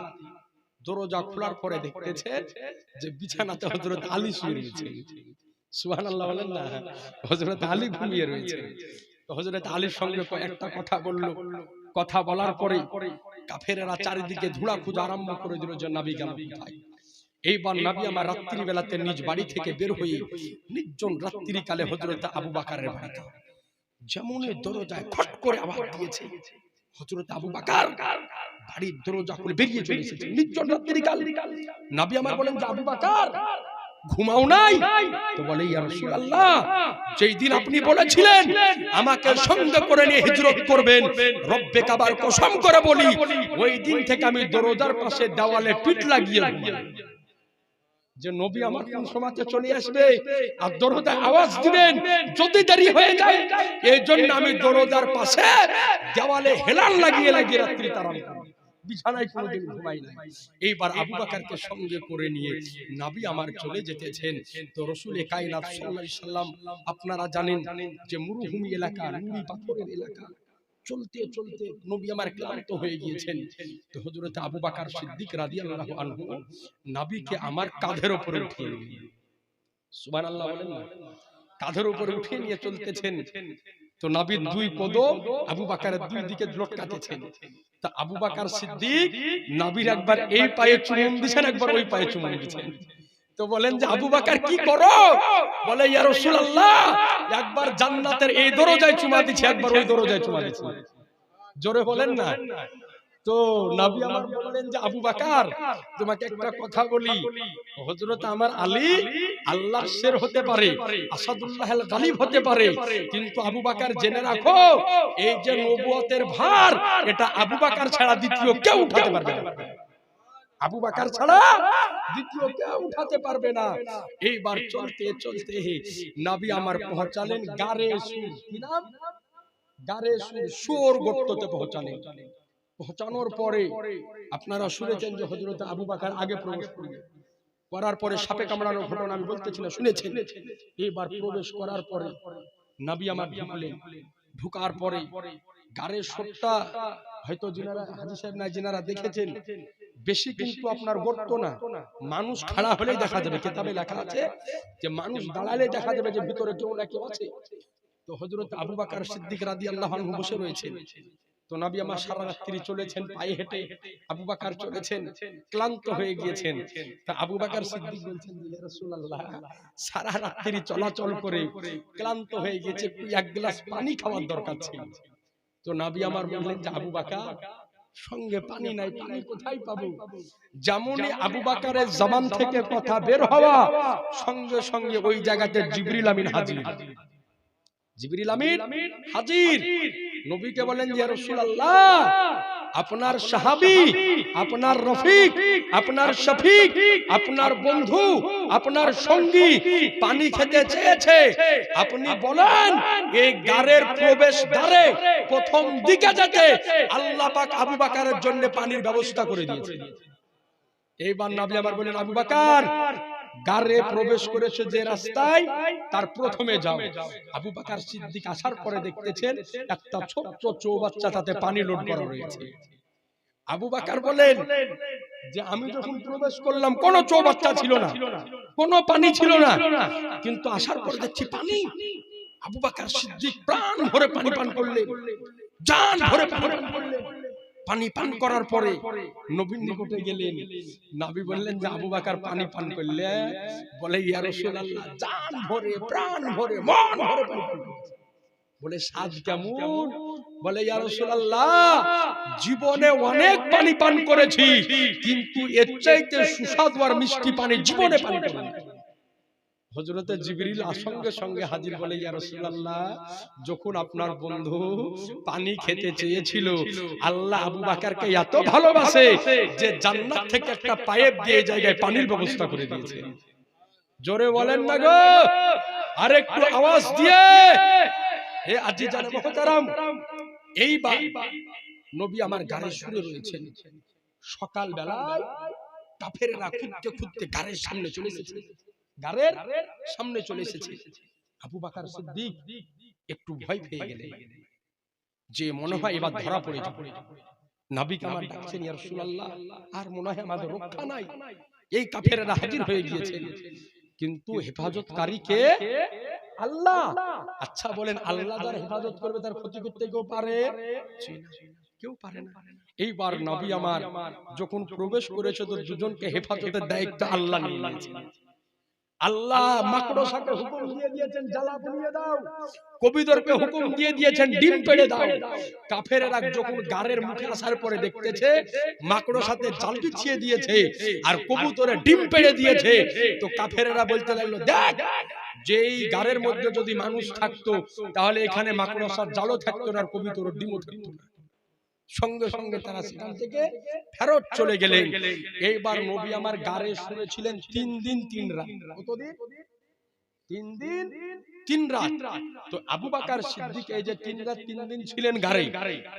S1: দরজা খোলার পরে দেখতেছে যে বিছানাতে হযরত আলী শুয়ে রয়েছেন। সুবহানাল্লাহ বলেন না? হযরত আলী ঘুমিয়ে রয়েছে। হযরত আলীর সঙ্গে একটা কথা বলল। কথা বলার পরে কাফেরেরা চারিদিকে ধুলা খোঁজা আরম্ভ করে দিল যে নবী গেল কোথায়। এইবার নবী আমার রাত্রি বেলাতে নিজ বাড়ি থেকে বের হয়ে নির্জন রাত্রি কালে হযরত আবু বকরের বাড়িতে যেমনই দরজায় খট করে আওয়াজ দিয়েছে, হযরত আবু বকর বাড়ির দরজা খুলে বেরিয়ে চলে এসেছে। নির্জন রাত্রি কাল নবী আমার বলেন যে আবু বকর ঘুমাও নাই? তো বলে ইয়া রাসূলুল্লাহ, যেই দিন আপনি বলেছিলেন আমাকে সঙ্গে করে নিয়ে হিজরত করবেন, রব্বে কাবার কসম করে বলি ওই দিন থেকে আমি দরজার পাশে দেওয়ালে পিঠ লাগিয়ে যে নবী আমার কোন সময়তে চলে আসবে আর দরজায় আওয়াজ দিবেন, যদি দেরি হয়ে যায় এই জন্য আমি দরজার পাশে দেওয়ালে হেলান লাগিয়ে রাত্রি তারাম বিছানায় কোনোদিন ঘুমাই নাই। এইবার আবু বকরকে সঙ্গে করে নিয়ে নবী আমার চলে যেতেছেন। তো রাসূল কায়নাত সাল্লাল্লাহু আলাইহি সাল্লাম, আপনারা জানেন যে মরুভূমি এলাকা, নুড়ি পাথরের এলাকা, চলতে চলতে নবী আমার ক্লান্ত হয়ে গিয়েছেন। তো হযরত আবু বকর সিদ্দিক রাদিয়াল্লাহু আনহু নবীকে আমার কাঁধের উপরে উঠিয়ে নিলেন। সুবহানাল্লাহ বলেন না? কাঁধের উপরে উঠিয়ে নিয়ে চলতেছেন। তো নবীর দুই কদম আবু বকরের দুই দিকে লটকাতেছেন। তা আবু বকর সিদ্দিক নবীর একবার এই পায়ে চুমুন দিবেন, একবার ওই পায়ে চুমুন দিবেন। তো বলেন যে আবু বকর কি করো? বলে ইয়া রাসূলুল্লাহ, একবার জান্নাতের এই দরজায় চুমা দিছি, একবার ওই দরজায় চুমা দিছি। জোরে বলেন না? তো নবী আমার বললেন যে আবু বকর, তোমাকে একটা কথা বলি, হযরত আমার আলী আল্লাহর শের হতে পারে, আসাদুল্লাহ আল গালিব হতে পারে, কিন্তু আবু বকর জেনে রাখো এই যে নবুয়তের ভার এটা আবু বকর ছাড়া দ্বিতীয় কেউ উঠাতে পারবে না। আবু বকর ছাড়া দ্বিতীয় কেউ উঠাতে পারবে না। এইবার চলতে চলতে নবী আমার পৌঁছালেন গারে সুর। কি নাম? গারে সুর, সুর গর্ততে পৌঁছালেন। পৌঁছানোর পরে আপনারা শুনেছেন যে হযরত আবু বকর আগে প্রবেশ করলেন, করার পরে সাপে কামড়ানোর ঘটনা আমি বলতেছি না, শুনেছেন। এবার প্রবেশ করার পরে নবী আমার ঢুকলেন। ঢুকার পরে গারের সুরটা হয়তো যিনারা হাজী সাহেব নাই যিনারা দেখেছেন, বেশি কিন্তু আপনার গর্ত না, মানুষ খাড়া হলেই দেখা যাবে। কিতাবে লেখা আছে যে মানুষ দাঁড়ালে দেখা যাবে যে ভিতরে কেউ না কেউ আছে। তো হযরত আবু বকর সিদ্দিক রাদিয়াল্লাহু আনহু বসে রয়েছেন। তো নবী আমার সারা রাত্রি চলেছেন পায়ে হেঁটে, আবু বকর চলেছেন, ক্লান্ত হয়ে গিয়েছেন। তা আবু বকর সিদ্দিক বলছেন যে ইয়া রাসূলুল্লাহ, সারা রাত্রি চলাচল করে ক্লান্ত হয়ে গেছে, এক গ্লাস পানি খাওয়ার দরকার ছিল। তো নবী আমার বললেন যে আবু বকর, সঙ্গে পানি নাই, পানি কোথায় পাবো? যেমনই আবু বকরের জবান থেকে কথা বের হওয়া, সঙ্গে সঙ্গে ওই জায়গাতে জিবরিল আমিন হাজির। জিবরিল আমিন হাজির। নবীকে বলেন ইয়া রাসূলুল্লাহ, আপনার সাহাবী, আপনার রফিক, আপনার শফিক, আপনার বন্ধু, আপনার সঙ্গী পানি খেতে চেয়েছে। আপনি বলেন এই গারের প্রবেশ দ্বারে প্রথম দিকে যেতে আল্লাহ পাক আবু বকরের জন্য পানির ব্যবস্থা করে দিয়েছে। এইবার নবী আমার বলেন আবু বকর, গারে প্রবেশ করেছে যে রাস্তায় তার প্রথমে যাও। আবু বকর সিদ্দিক আসার পরে দেখতেছেন একটা ছোট্ট চৌবাচ্চা, তাতে পানি লোড করা রয়েছে। আবু বকর বলেন যে আমি যখন প্রবেশ করলাম কোনো চৌবাচ্চা ছিল না, কোনো পানি ছিল না, কিন্তু আসার পরে দেখছি পানি। আবু বকর সিদ্দিক প্রাণ ভরে পানি পান করলেন, জান ভরে পানি পান করলেন। পানি পান করার পরে নবীর নিকটে গেলেন। নবী বললেন যে আবু বকর পানি পান করলে, বলে ইয়া রাসূলুল্লাহ, জান ভরে, প্রাণ ভরে, মন ভরে পানি পান করেছে। বলে স্বাদ কেমন? বলে ইয়া রাসূলুল্লাহ, জীবনে অনেক পানি পান করেছি, কিন্তু এর চাইতে সুস্বাদু আর মিষ্টি পানি জীবনে পান করিনি। হযরতে জিবরিল সঙ্গে সঙ্গে হাজির। বলে ইয়া রাসূলুল্লাহ, যখন আপনার বন্ধু পানি খেতে চেয়েছিল, আল্লাহ আবু বকরকে এত ভালোবাসে যে জান্নাত থেকে একটা পাইপ দিয়ে জায়গায় পানির ব্যবস্থা করে দিয়েছে। জোরে বলেন না গো, আরেকটু আওয়াজ দিয়ে। হে আজিজান মুহতারাম, এইবার নবী আমার গাড়ি শুয়ে রয়েছেন। সকাল বেলায় কাফেররা খুঁজতে খুঁজতে গাড়ির সামনে চলে এসেছে, গাড়ির সামনে চলে এসেছে। আবু বকর সিদ্দিক একটু ভয় পেয়ে গেলেন যে মনে হয় এবার ধরা পড়ে যাবে। নবীকে আমার ডাকছেন, ইয়া রাসূলুল্লাহ, আর মনে হয় আমাদের রক্ষা নাই, এই কাফেররা হাজির হয়ে গিয়েছেন, কিন্তু হেফাজতকারী কে? আল্লাহ। আচ্ছা বলেন, আল্লাহ যার হেফাজত করবে তার ক্ষতি করতে কেউ পারে? কেউ পারে না। এইবার নবী আমার যখন প্রবেশ করেছে, তো দুজনকে হেফাজতের দায়িত্ব আল্লাহ নিয়ে নিয়েছেন। আল্লাহ মাকড়সাকে হুকুম দিয়ে দিয়েছেন জ্বালা পুড়িয়ে দাও, কবিতরকে হুকুম দিয়ে দিয়েছেন ডিম পেড়ে দাও। কাফেরেরা যখন গারের মুখে আসার পরে দেখতেছে মাকড়সাতে জাল বিছিয়ে দিয়েছে আর কবুতরে ডিম পেড়ে দিয়েছে, তো কাফেরেরা বলতে লাগলো, দেখ, যেই গারের মধ্যে যদি মানুষ থাকতো তাহলে এখানে মাকড়সার জালও থাকতো না আর কবুতরের ডিমও থাকতো না। সঙ্গে সঙ্গে তারা সেখান থেকে ফেরত চলে গেলেন। এইবার নবী আমার গারে শুয়েছিলেন 3 দিন 3 রাত। কতদিন? 3 দিন 3 রাত। তো আবু বকর সিদ্দিক এই যে 3 রাত 3 দিন ছিলেন গারে,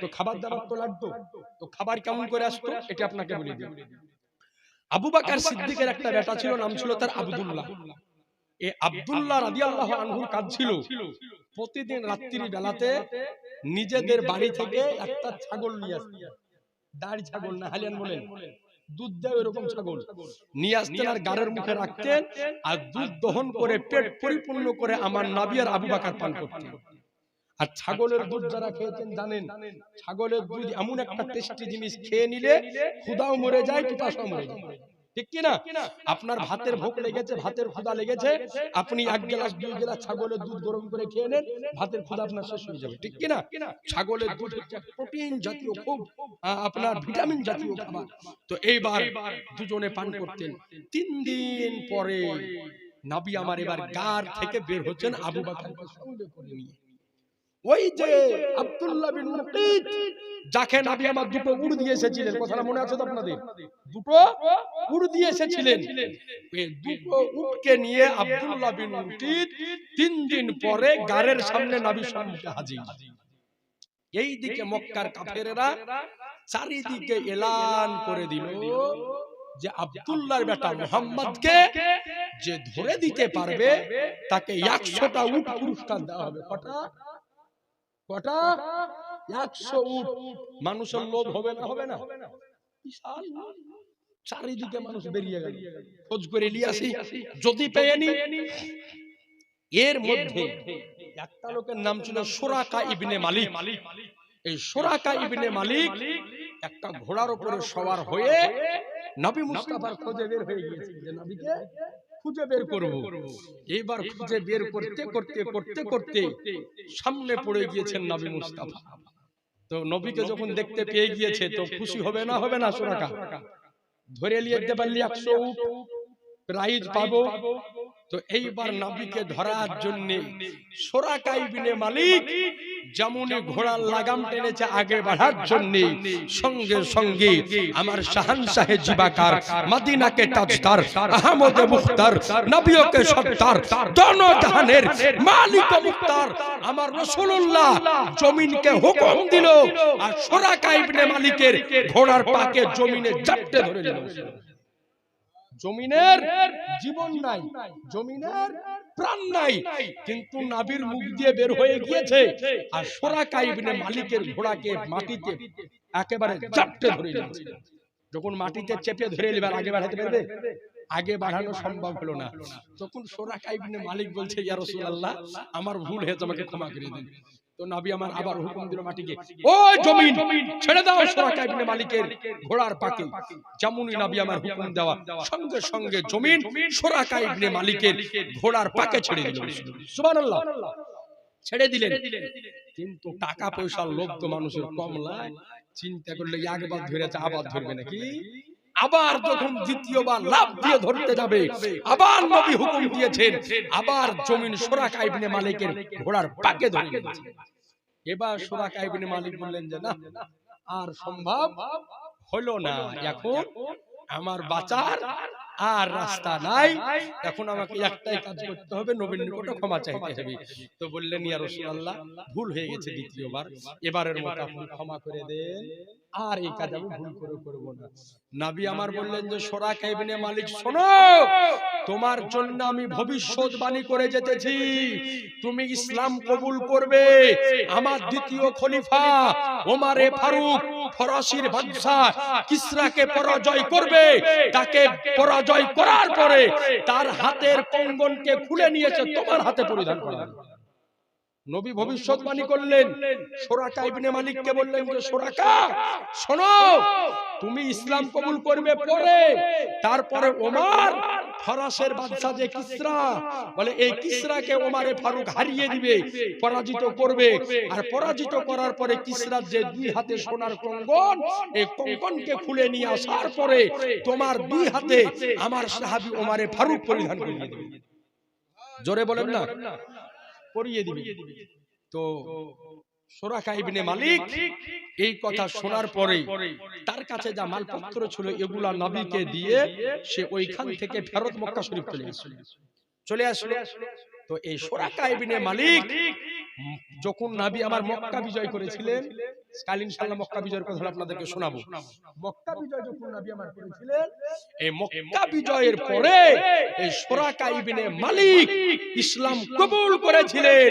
S1: তো খাবার দাবার তো লাগতো, তো খাবার কেমন করে আসতো এটা আপনাকে বলে দিই। আবু বকর সিদ্দিকের একটা বেটা ছিল, নাম ছিল তার আব্দুল্লাহ। এই আব্দুল্লাহ রাদিয়াল্লাহু আনহুর কাজ ছিল প্রতিদিন রাত্রি বেলাতে নিজেদের বাড়ি থেকে একটা ছাগল নিয়ে আসতেন। দাড়ি ছাগল না, হালিয়ান বলেন, দুধ দেয় এরকম ছাগল নিয়ে আসতেন আর গারের মুখে রাখতেন, আর দুধ দহন করে পেট পরিপূর্ণ করে আমার নবী আর আবু বকর পান করতেন। আর ছাগলের দুধ যারা খেয়েছেন জানেন, ছাগলের দুধ এমন একটা টেস্টি জিনিস, খেয়ে নিলে ক্ষুধাও মরে যায়, পিপাসাও মরে যায়। ঠিক কি না? আপনার ভাতের ভোগ লেগেছে, ভাতের ক্ষুধা লেগেছে, আপনি 1 গ্লাস 2 গ্লাস ছাগলের দুধ গরম করে খেয়ে নেন, ভাতের ক্ষুধা আপনার শেষ হয়ে যাবে। ঠিক কি না? ছাগলের দুধ হচ্ছে প্রোটিন জাতীয়, খুব আপনার ভিটামিন জাতীয় খাবার। তো এইবার দুজনে পান করতেন। 3 দিন পরে নবী আমার এবার গার থেকে বের হচ্ছেন আবু বকরকে সঙ্গে করে নিয়ে। ওই যে আব্দুল্লাহ বিন মুকিত, যাকে নবী আমার দুটো উট দিয়ে এসেছিলেন, কথাটা মনে আছে তো আপনাদের? দুটো উট দিয়ে এসেছিলেন। এই দুটো উটকে নিয়ে আব্দুল্লাহ বিন মুকিত 3 দিন পরে গারের সামনে নবীর সম্মুখে হাজির। এই দিকে মক্কার কাফেরেরা চারিদিকে এলান করে দিল যে আব্দুল্লাহর বেটা মুহাম্মদকে যে ধরে দিতে পারবে তাকে 100টা উট পুরস্কার দেওয়া হবে। কটা? 100 উট। মানুষের লোভ হবে না? হবে না? বিশাল। চারিদিকে মানুষ বেরিয়ে গেল, খোঁজ করে নিয়ে আসি যদি পেয়ে নি। এর মধ্যে একটা লোকের নাম ছিল সুরাকা ইবনে মালিক। এই সুরাকা ইবনে মালিক একটা ঘোড়ার উপরে সওয়ার হয়ে নবী মুস্তাফার খোঁজে বের হয়ে গিয়েছে যে নবীকে খুঁজে বের করব। এইবার খুঁজে বের করতে করতে করতে করতে সামনে পড়ে গিয়েছেন নবী মুস্তাফা। তো নবীকে যখন দেখতে পেয়ে গিয়েছে তো খুশি হবে না? হবে না? সুরাকা ধরে নিয়ে যেতে পারলি 100 উট প্রাইজ পাবো। তো এইবার নবীকে ধরার জন্য সুরাকা ইবনে মালিক যেমনই ঘোড়ার লাগাম টেনেছে আগে বাড়ার জন্য, সঙ্গে সঙ্গে আমার শাহানশাহে জিবাকার, মদিনাকে তাজদার, আহমদে মুখতার, নবীকে সত্তার, দোনো জাহানের মালিক ও মুখতার আমার রাসূলুল্লাহ জমিনকে হুকুম দিল আর সুরাকা ইবনে মালিকের ঘোড়ার পাকে জমিনে জাপটে ধরে নিল। জমিনের জীবন নাই, জমিনের প্রাণ নাই, কিন্তু নবীর মুখ দিয়ে বের হয়ে গিয়েছে আর সুরাকা ইবনে মালিকের ঘোড়াকে মাটিতে একেবারে চাপটে ধরে নিয়েছে। যখন মাটিতে চেপে ধরে এবার আগে বাড়াতে পারবে? আগে বাড়ানো সম্ভব হলো না। তখন সুরাকা ইবনে মালিক বলছে, ইয়া রাসূলুল্লাহ আমার ভুল হয়েছে, আমাকে ক্ষমা করে দিন। তো নবী আমার আবার হুকুম দিল মাটিকে, ও জমিন ছেড়ে দাও সুরাকা ইবনে মালিকের ঘোড়ার পাকে। যেমনই নবী আমার হুকুম দেওয়া সঙ্গে সঙ্গে জমিন সুরাকা ইবনে মালিকের ঘোড়ার পাকে ছেড়ে দিল। সুবহানাল্লাহ, ছেড়ে দিলেন। কিন্তু টাকা পয়সার লোভ তো মানুষের কম নয়। চিন্তা করলে একবার ধরেছে আবার ধরবে নাকি? আবার যখন দ্বিতীয়বার লাভ দিয়ে ধরতে যাবে, আবার নবী হুকুম দিয়েছেন, আবার জমিন সুরাকা ইবনে মালিকের ঘোড়ার পাকে ধরে নিয়েছে। এবার সুরাকা ইবনে মালিক বললেন যে না, আর সম্ভব হলো না, এখন আমার বাঁচার আর রাস্তা নাই, এখন আমাকে একটাই কাজ করতে হবে, নবীর নিকটে ক্ষমা চাইতে হবে। তো বললেন, ইয়া রাসূলুল্লাহ ভুল হয়ে গেছে দ্বিতীয়বার, এবারের মতো আপনি ক্ষমা করে দেন, আর এই কাজ আমি ভুল করে করব না। নবী আমার বললেন যে সুরাকা ইবনে মালিক শোনো, তোমার জন্য আমি ভবিষ্যৎবাণী করে যেতেছি, তুমি ইসলাম কবুল করবে, আমার দ্বিতীয় খলিফা ওমরে ফারুক ফরাসির বাদশা কিসরাকে পরাজয় করবে, তাকে পরাজয় করার পরে তার হাতের কঙ্গনকে খুলে নিয়েছে তোমার হাতে পরিধান করা। নবী ভবিষ্যৎবাণী করলেন। সুরাকা ইবনে মালিককে বললেন যে সুরাকা শোনো, তুমি ইসলাম কবুল করবে পরে, তারপরে ওমর ফরাসের বাদশা যে কিসরা বলে এই কিসরাকে ওমরে ফারুক হারিয়ে দিবে, পরাজিত করবে, আর পরাজিত করার পরে কিসরার যে দুই হাতে সোনার কঙ্গন, এই কঙ্গনকে খুলে নিয়ে আসার পরে তোমার দুই হাতে আমার সাহাবী ওমরে ফারুক পরিধান করিয়ে দিবে। জোরে বলেন না, পরিয়ে দিবে। তো সুরাকা ইবনে মালিক এই কথা শোনার পরে তার কাছে যা মালপত্র ছিল এগুলা নবীকে দিয়ে সে ওইখান থেকে ফেরত মক্কা শরীফ চলে আসলো। তো এই সুরাকা ইবনে মালিক যখন নবী আমার মক্কা বিজয় করেছিলেন, কাল ইনশাআল্লাহ মক্কা বিজয়ের কথা আপনাদেরকে শোনাবো। মক্কা বিজয় যখন নবী আমার করেছিলেন, এই মক্কা বিজয়ের পরে এই সুরাকা ইবনে মালিক ইসলাম কবুল করেছিলেন।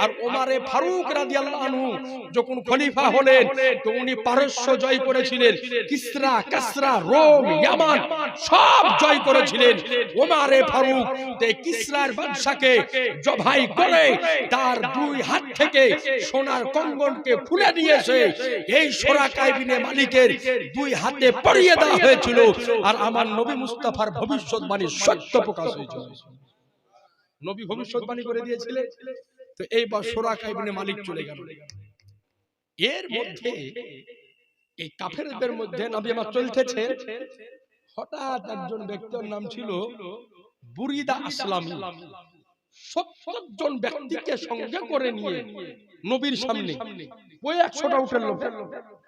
S1: আর ওমরে ফারুক রাদিয়াল্লাহু আনহু যখন খলিফা হলেন তো উনি পারস্য জয় করেছিলেন, কিসরা, কাসরা, রোম, ইয়ামান সব জয় করেছিলেন। ওমরে ফারুক এই কিসরার বাদশাকে জবাই করে তার দুই হাত থেকে সোনার কঙ্গনকে খুলে নিয়েছে এই সুরাকা ইবনে মালিকের দুই হাতে পরিয়ে দেওয়া হয়েছিল, আর আমার নবী মুস্তাফার ভবিষ্যৎবাণী সত্য প্রকাশ হয়েছিল। নবী ভবিষ্যৎবাণী করে দিয়েছিলেন। তো এইবার সুরাকা ইবনে মালিক চলে গেল। এর মধ্যে এই কাফেরদের মধ্যে নবী আমার চলতেছে, হঠাৎ একজন ব্যক্তির নাম ছিল বুরিদা আসলামী। 70 জন ব্যক্তিকে সঙ্গে করে নিয়ে নবীর সামনে ওই 100টা উটের লোক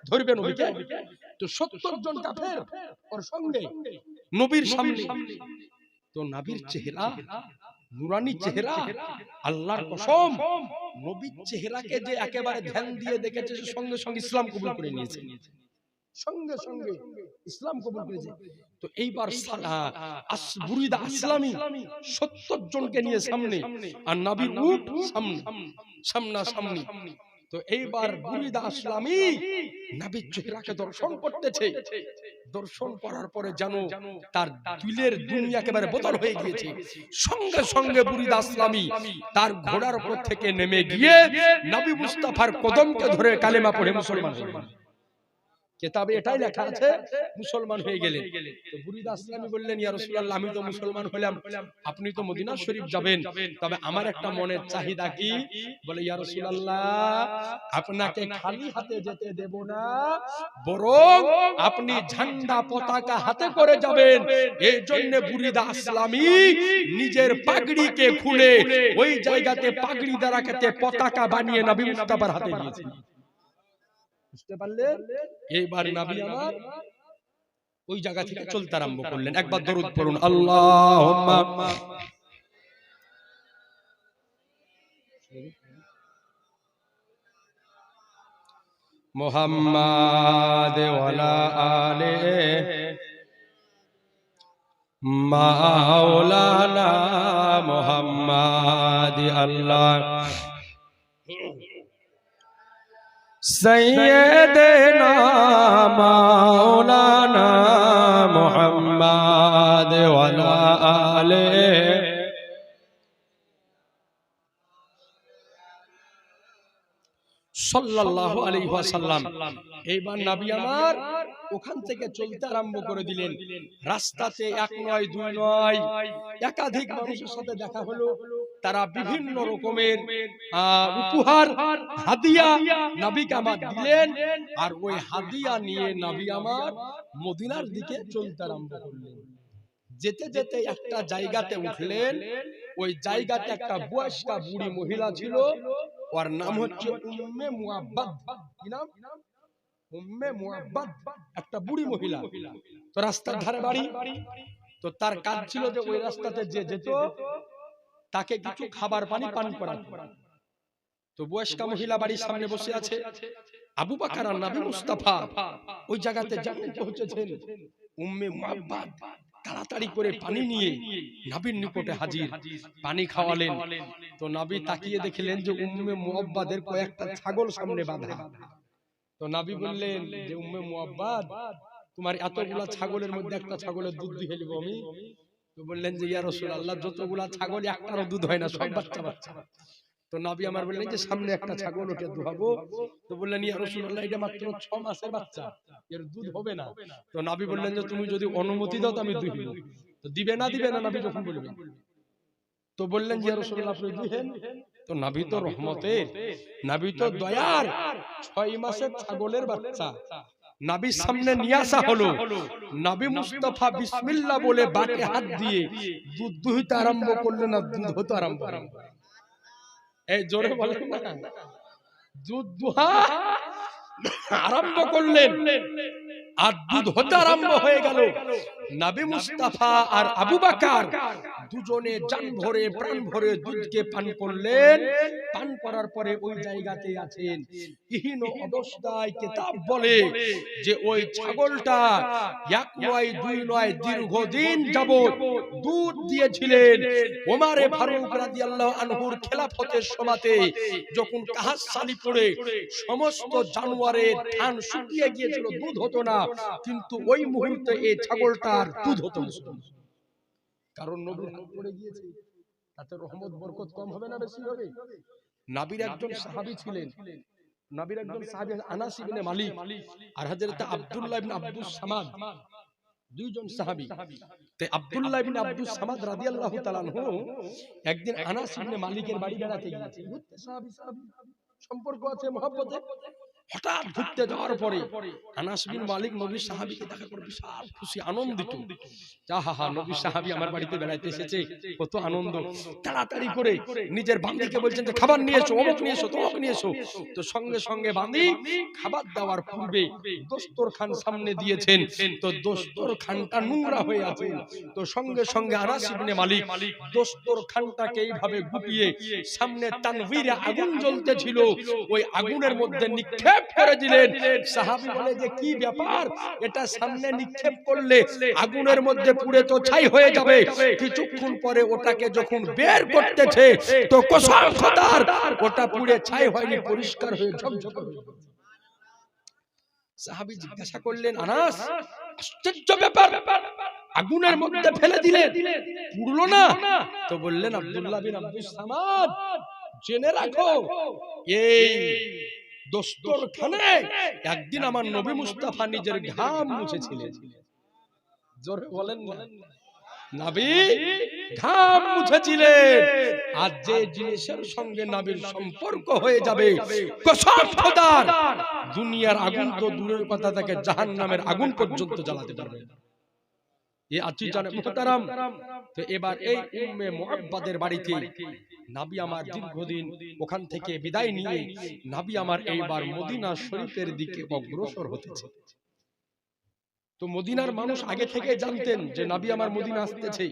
S1: ধরবে নবীকে, তো 70 জন কাফের ওর সঙ্গে নবীর সামনে। তো নবীর চেহারা নুরানি চেহারা, আল্লাহর কসম নবীর চেহারাকে যে একেবারে ধ্যান দিয়ে দেখেছে সঙ্গে সঙ্গে ইসলাম কবুল করে নিয়েছে, সঙ্গে সঙ্গে ইসলাম কবুল করেছে। তো এইবার বুরিদা আসলামী 70 জনকে নিয়ে সামনে আর নবীর উট সামনা সামনি। তো এইবার বুরিদা আসলামী নবীর চেহারাকে দর্শন করতেছে, দর্শন করার পরে জানো তার দিলের দুনিয়া একেবারে বদল হয়ে গিয়েছে। সঙ্গে সঙ্গে বুরিদা আসলামী তার ঘোড়ার উপর থেকে নেমে গিয়ে নবী মুস্তাফার কদমকে ধরে কালেমা পড়ে মুসলমান হয়ে গেলেন। কিতাবে এটাই লেখা আছে মুসলমান হয়ে গেলেন। তো বুরিদা আসলামী বললেন, ইয়া রাসূলুল্লাহ, আমি তো মুসলমান হলাম, আপনি তো মদিনা শরীফ যাবেন, তবে আমার একটা মনের চাহিদা কি? বলে, ইয়া রাসূলুল্লাহ, আপনাকে খালি হাতে যেতে দেব না, বরং আপনি ঝান্ডা পতাকা হাতে করে যাবেন। এই জন্য বুরিদা আসলামী নিজের পাগড়িকে খুলে ওই জায়গাতে পাগড়ি দ্বারা খেতে পতাকা বানিয়ে নবী মুস্তাফার হাতে দিয়েছেন। বুঝতে পারলেন? এইবার নবী আমার ওই জায়গা থেকে চলতে আরম্ভ করলেন। একবার দরুদ পড়ুন, আল্লাহুম্মা মুহাম্মাদ ওয়ালা আলে মাওলানা মুহাম্মাদ। আল্লাহ सैयदना मौलाना मुहम्मद वाला आले সাল্লাল্লাহু আলাইহি ওয়াসাল্লাম। এইবার নবী আমার ওখান থেকে চলতে আরম্ভ করে দিলেন। রাস্তাতে এক নয় দুই নয় একাধিক মানুষের সাথে দেখা হলো, তারা বিভিন্ন রকমের উপহার হাদিয়া নবীকে আমার দিলেন, আর ওই হাদিয়া নিয়ে নবী আমার মদিনার দিকে চলতে আরম্ভ করলেন। যেতে যেতে একটা জায়গাতে উঠলেন, ওই জায়গাতে একটা বয়স্কা বুড়ি মহিলা ছিল, ওর নাম হচ্ছে উম্মে মুআব্বাদ। কি নাম? উম্মে মুআব্বাদ, একটা বুড়ি মহিলা। তো রাস্তার ধারে বাড়ি, তো তার কাজ ছিল যে ওই রাস্তাতে যে যেত তাকে কিছু খাবার পানি পান করানো। তো বয়স্কা মহিলা বাড়ির সামনে বসে আছে, আবু বকর আর নবী মুস্তাফা ওই জায়গাতে যখন পৌঁছেছেন, উম্মে মুআব্বাদ তাড়াতাড়ি করে পানি নিয়ে নবীর নিকটে হাজির, পানি খাওয়ালেন। তো নবী তাকিয়ে দেখলেন যে উম্মে মুআব্বাদের কয়েকটা ছাগল সামনে বাঁধা। তো নবী বললেন যে উম্মে মুআব্বাদ, তোমার এতগুলা ছাগলের মধ্যে একটা ছাগলের দুধ দিয়ে নেব আমি? তো বললেন যে ইয়া রাসূলুল্লাহ, যতগুলা ছাগল একটারও দুধ হয় না, সব বাচ্চা বাচ্চা। তো নবী আমার বললেন যে সামনে একটা ছাগল ওকে দুহাবো। তো বললেন ইয়া রাসূলুল্লাহ, এটা মাত্র 6 মাসের বাচ্চা, এর দুধ হবে না। তো নবী বললেন যে তুমি যদি অনুমতি দাও তো আমি দুহিব। তো দিবে না নবী যখন বলবেন। তো বললেন যে ইয়া রাসূলুল্লাহ, আপনি দুহেন। তো নবী তো রহমতের, নবী তো দয়ার, 6 মাসের ছাগলের বাচ্চা নবীর সামনে নিয়ে আসা হলো। নবী মুস্তাফা বিসমিল্লাহ বলে বাটে হাত দিয়ে দুধ দুহিতে আরম্ভ করলেন, আর দুধ হতে আরম্ভ করলেন। এই জোরে বলেন না, দুধ দুহা আরম্ভ করলেন, আর দুধ হতে আরম্ভ হয়ে গেল। নবী মুস্তাফা আর আবু বকর দুজনে জান ভরে প্রাণ ভরে দুধকে পান করলেন। পান করার পরে ওই জায়গাতে আছেন ইহীন অবস্থায়। কিতাব বলে যে ওই ছাগলটা এক নয় দুই নয় দীর্ঘদিন যাবত দুধ দিয়েছিলেন। ওমরে ফারুক রাদিয়াল্লাহু আনহুর খেলাফতের সময়তে যখন কাহাসালি পড়ে সমস্ত জানোয়ারের ধান শুকিয়ে গিয়েছিল, দুধ হতো না, কিন্তু ওই মুহূর্তে এই ছাগলটার দুধ হতো। কারণ নবীর হাত পড়ে গিয়েছে, তাতে রহমত বরকত কম হবে না বেশি হবে? নবীর একজন সাহাবী ছিলেন, নবীর একজন সাহাবী আনাস ইবনে মালিক আর হযরত আব্দুল্লাহ ইবনে আব্দুস সামাদ, দুইজন সাহাবী। তে আব্দুল্লাহ ইবনে আব্দুস সামাদ রাদিয়াল্লাহু তাআলা আনহু একদিন আনাস ইবনে মালিকের বাড়ি বেড়াতে গিয়েছেন। সাহাবী সম্পর্ক আছে, মহব্বতে। হঠাৎ ঘুরতে যাওয়ার পরে আনাস বিন মালিক নবীর সাহাবীকে দেখা করে বিশাল খুশি, আনন্দিত। আহা, নবীর সাহাবী আমার বাড়িতে বেড়াইতে এসেছে, কত আনন্দ। তাড়াতাড়ি করে নিজের বান্দীকে বলছেন যে খাবার নিয়ে এসো, অমুক নিয়ে এসো, তমুক নিয়ে এসো। তো সঙ্গে সঙ্গে বান্দী খাবার দেওয়ার পূর্বে দস্তরখান সামনে দিয়েছেন, তো দস্তরখানটা নোংরা হয়ে আছে। তো সঙ্গে সঙ্গে আনাস ইবনে মালিক দস্তরখানটাকে এইভাবে গুটিয়ে সামনে তানভীরে আগুন জ্বলতেছিল, ওই আগুনের মধ্যে নিক্ষেপ করে দিলেন। সাহাবী বলে যে কি ব্যাপার, এটা সামনে নিক্ষেপ করলে আগুনের মধ্যে পুড়ে তো ছাই হয়ে যাবে, কিছুক্ষণ পরে ওটাকে যখন বের করতেছে তো কসম খোদার ওটা পুড়ে ছাই হয়নি, পরিষ্কার হয়ে ঝকঝকে হয়ে গেল। সাহাবী জিজ্ঞাসা করলেন, আনাস আশ্চর্য ব্যাপার, আগুনের মধ্যে ফেলে দিলেন, পুড়লো না? তো বললেন, আব্দুল্লাহ বিন আব্দুস সামাদ, জেনে রাখো এই দস্তরখানে একদিন আমার নবী মুস্তাফা নিজের ঘাম মুছেছিলেন। জোরে বলেন না, নবী ঘাম মুছেছিলেন। আর যে জিনিসের সঙ্গে নবীর সম্পর্ক হয়ে যাবে, কসম খোদার দুনিয়ার আগুন তো দূরের কথা থেকে জাহান্নামের আগুন পর্যন্ত জ্বালাতে পারবে না। এই আজিজানে মুহতারাম, তো এবার এই উম্মে মুআব্বাদের বাড়িতে নবী আমার দীর্ঘদিন ওখান থেকে বিদায় নিয়ে নবী আমার এইবার মদিনা শরীফের দিকে অগ্রসর হতেছে। তো মদিনার মানুষ আগে থেকে জানতেন যে নবী আমার মদিনা আসতেছে।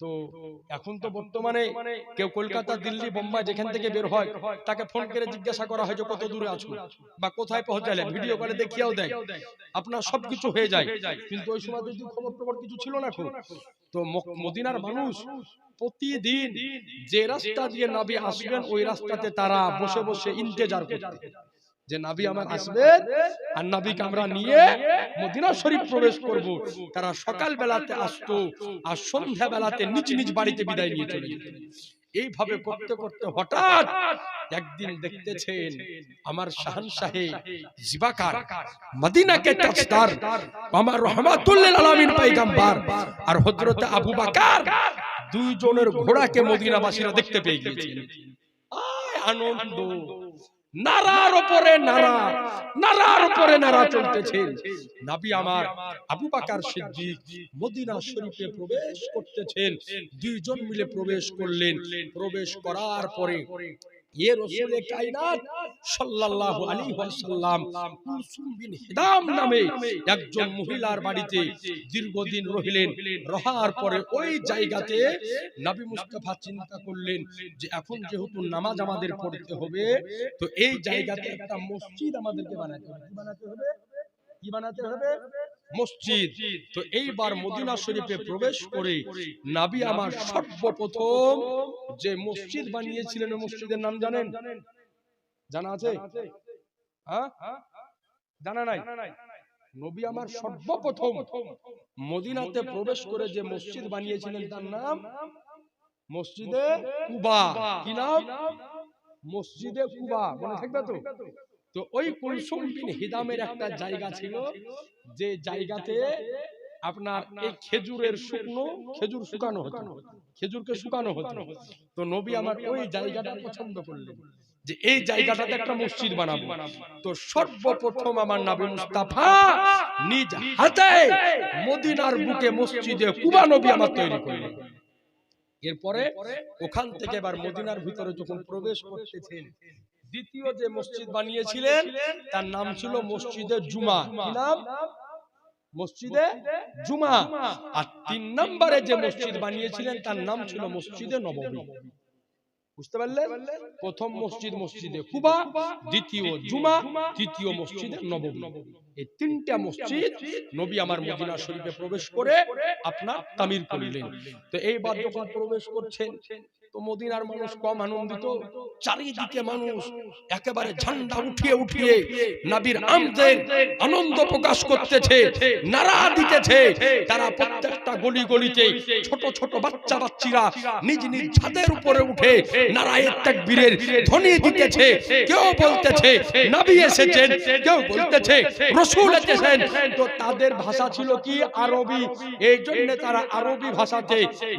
S1: তো এখন তো বর্তমানে কেউ কলকাতা, দিল্লি, বোম্বাই যেখান থেকে বের হয় তাকে ফোন করে জিজ্ঞাসা করা হয় যে কত দূরে আছো বা কোথায় পৌঁছালে, ভিডিও কলে দেখিয়েও দেয়, আপনার সবকিছু হয়ে যায়। কিন্তু ওই সময় তো খবর কিছু ছিল না। তো মদিনার মানুষ প্রতিদিন যে রাস্তা দিয়ে নবী আসবেন ওই রাস্তাতে তারা বসে বসে ইন্তেজার করতেন যে নবী আমার আসবেন আর নবীকে আমরা নিয়ে মদিনা শরীফ প্রবেশ করব। তারা সকাল বেলাতে আসতো আর সন্ধ্যা বেলাতে নিজ নিজ বাড়িতে বিদায় নিয়ে চলে যেত। এইভাবে করতে করতে হঠাৎ একদিন দেখতেছেন আমার শাহনশাহে জিবাকার, মদিনাকে তাজদার, আমার রহমাতুল লিল আলামিন পয়গম্বর আর হযরত আবু বকর দুইজনের ঘোড়াকে মদিনাবাসীরা দেখতে পেয়ে গিয়েছিলেন। আনন্দ, নারার উপরে নারা, নারার উপরে নারা চলতেছে। নবী আমার আবু বকর সিদ্দিক মদিনা শরীফে প্রবেশ করতেছেন, দুইজন মিলে প্রবেশ করলেন। প্রবেশ করার পরে ইয়ে রাসূলে কায়নাত সাল্লাল্লাহু আলাইহি ওয়াসাল্লাম কুলসুম বিন হিদাম নামে একজন মহিলার বাড়িতে দীর্ঘদিন রহিলেন। রহার পরে ওই জায়গাতে নবী মুস্তাফা চিন্তা করলেন যে এখন যেহেতু নামাজ আমাদের পড়তে হবে, তো এই জায়গাতে একটা মসজিদ আমাদেরকে বানাতে হবে। কি বানাতে হবে? মসজিদ। তো এইবার মদিনা শরীফে প্রবেশ করে নবী আমার সর্বপ্রথম যে মসজিদ বানিয়েছিলেন ওই মসজিদের নাম জানেন? জানা আছে? হ্যাঁ, জানা নাই? নবী আমার সর্বপ্রথম মদিনাতে প্রবেশ করে যে মসজিদ বানিয়েছিলেন তার নাম মসজিদে কুবা। কি নাম? মসজিদে কুবা। মনে থাকবে তো? তো ওই কুলসুম বিন হিদামের একটা জায়গা ছিল যে জায়গাতে আপনার এই খেজুরের খেজুর শুকানো হতো, খেজুরকে শুকানো হতো। তো নবী আমার ওই জায়গাটা পছন্দ করলেন যে এই জায়গাটাতে একটা মসজিদ বানাবো। তো সর্বপ্রথম আমার নবী মুস্তাফা নিজ হাতে মদিনার বুকে মসজিদে কুবা নবী আমার তৈরি করলেন। এরপরে ওখান থেকে এবার মদিনার ভিতরে যখন প্রবেশ করতেছেন, দ্বিতীয় যে মসজিদ বানিয়েছিলেন তার নাম ছিল মসজিদে জুমা। কি নাম? মসজিদে জুমা। আর ৩ নম্বরে যে মসজিদ বানিয়েছিলেন তার নাম ছিল মসজিদে নববী। বুঝতে পারলেন? প্রথম মসজিদ মসজিদে কুবা, দ্বিতীয় জুমা, তৃতীয় মসজিদে নববী। এই ৩টা মসজিদ নবী আমার মদিনা শরীফে প্রবেশ করে আপনার তামির করলেন। তো এইবার যখন প্রবেশ করছেন তো মদিনার মানুষ কম আনন্দিত, চারিদিকে মানুষ একেবারে ঝান্ডা উঠিয়ে উঠিয়ে নবীর আমদের আনন্দ প্রকাশ করতেছে, নারা দিতেছে। তারা প্রত্যেকটা গলি গলিতে ছোট ছোট বাচ্চা বাচ্চিরা নিজ নিজ ছাদের উপরে উঠে নারায়ে তাকবীরের ধ্বনি দিতেছে। কেউ বলতেছে নবী এসেছেন, কেউ বলতেছে রাসূল এসেছেন। তো তাদের ভাষা ছিল কি? আরবি। এই জন্য তারা আরবি ভাষাতে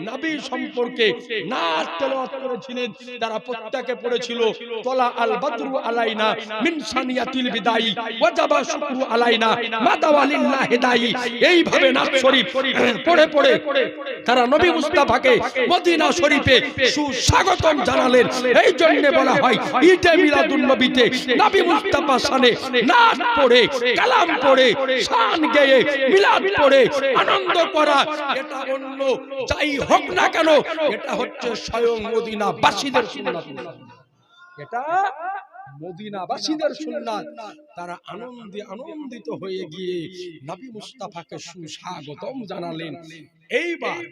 S1: নবী সম্পর্কে নাচতে তেলাওয়াত করেছিলেন তারা প্রত্যেকে পড়েছিল তলা আল বদরু আলাইনা মিন সানিয়াতিল বিদাই ওয়াজাবা শুকরু আলাইনা মাদাওয়ালিল্লাহ হিদাই। এইভাবে নাত শরীফ পড়ে পড়ে তারা নবী মুস্তাফাকে মদিনা শরীফে সুস্বাগতম জানালেন। এই জন্য বলা হয় ঈদে মিলাদুন নবীতে নবী মুস্তাফা শানে নাত পড়ে কালাম পড়ে শান গেয়ে মিলাদ পড়ে আনন্দ করা, এটা অন্য যাই হোক না কেন এটা হচ্ছে স্বয়ং মদিনাবাসীদের সুন্নাত। এটা মদিনাবাসীদের সুন্নাত। তারা আনন্দিত হয়ে গিয়ে নবী মুস্তাফাকে সুস্বাগতম জানালেন। এইবার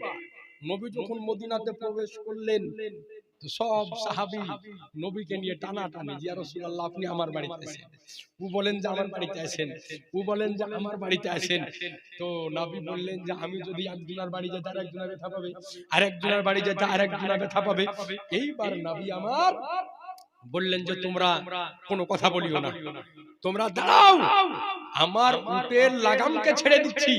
S1: নবী যখন মদিনাতে প্রবেশ করলেন তো সব সাহাবী নবীকে নিয়ে টানাটানি, ইয়া রাসূলুল্লাহ আপনি আমার বাড়িতে আছেন, ও বলেন যে আমার বাড়িতে আছেন, ও বলেন যে আমার বাড়িতে আছেন। তো নবী বললেন যে আমি যদি একজনের বাড়ি যাই তার একজনের ব্যথা পাবে, আর একজনের বাড়ি যাই তার একজনের ব্যথা পাবে। এইবার নবী আমার বললেন যে তোমরা কোনো কথা বলিও না, তোমরা দাঁড়াও, আমার উটের লাগামকে ছেড়ে দিচ্ছি,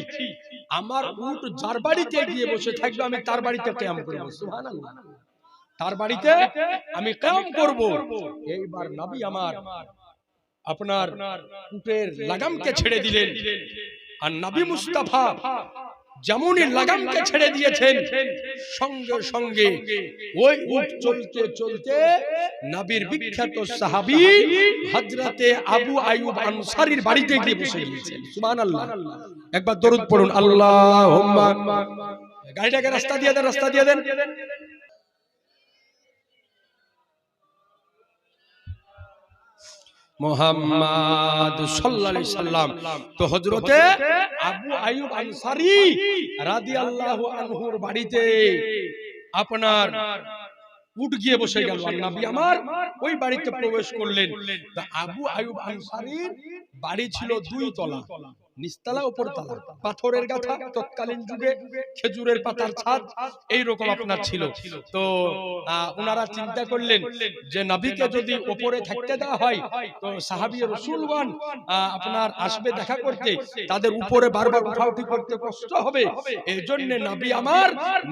S1: আমার উট যার বাড়িতে গিয়ে বসে থাকবে আমি তার বাড়িতে কিয়াম করব। সুবহানাল্লাহ, তার বাড়িতে আমি কিয়াম করব। এইবার নবী আমার আপনার উটের লাগামকে ছেড়ে দিলেন, আর নবী মুস্তাফা যেমনই লাগামকে ছেড়ে দিয়েছেন সঙ্গে সঙ্গে ওই উট চলতে চলতে নবীর বিখ্যাত সাহাবী হযরতে আবু আইয়ুব আনসারীর বাড়িতে গিয়ে বসে গিয়েছেন। সুবহানাল্লাহ, একবার দরুদ পড়ুন আল্লাহুম্মা। গাড়িটাকে রাস্তা দিয়ে দেন, রাস্তা দিয়ে দেন। মুহাম্মদ সাল্লাল্লাহু আলাইহি সাল্লাম। তো হযরতে আবু আইয়ুব আনসারী রাদিয়াল্লাহু আনহুর বাড়িতে আপনার উট গিয়ে বসে গেল, আর নবী আমার ওই বাড়িতে প্রবেশ করলেন। তো আবু আইয়ুব আনসারীর বাড়ি ছিল 2 তলা, নিচতলা উপরতলা, পাথরের গাথা, তৎকালীন যুগে খেজুরের পাতার ছাদ এইরকম আপনার ছিল। তো ওনারা চিন্তা করলেন যে নবীকে যদি উপরে থাকতে দেওয়া হয় তো সাহাবী রাসূলগণ আপনার আসবে দেখা করতে, তাদের উপরে বারবার উঠাউঠি করতে কষ্ট হবে। এই জন্য নবী আমার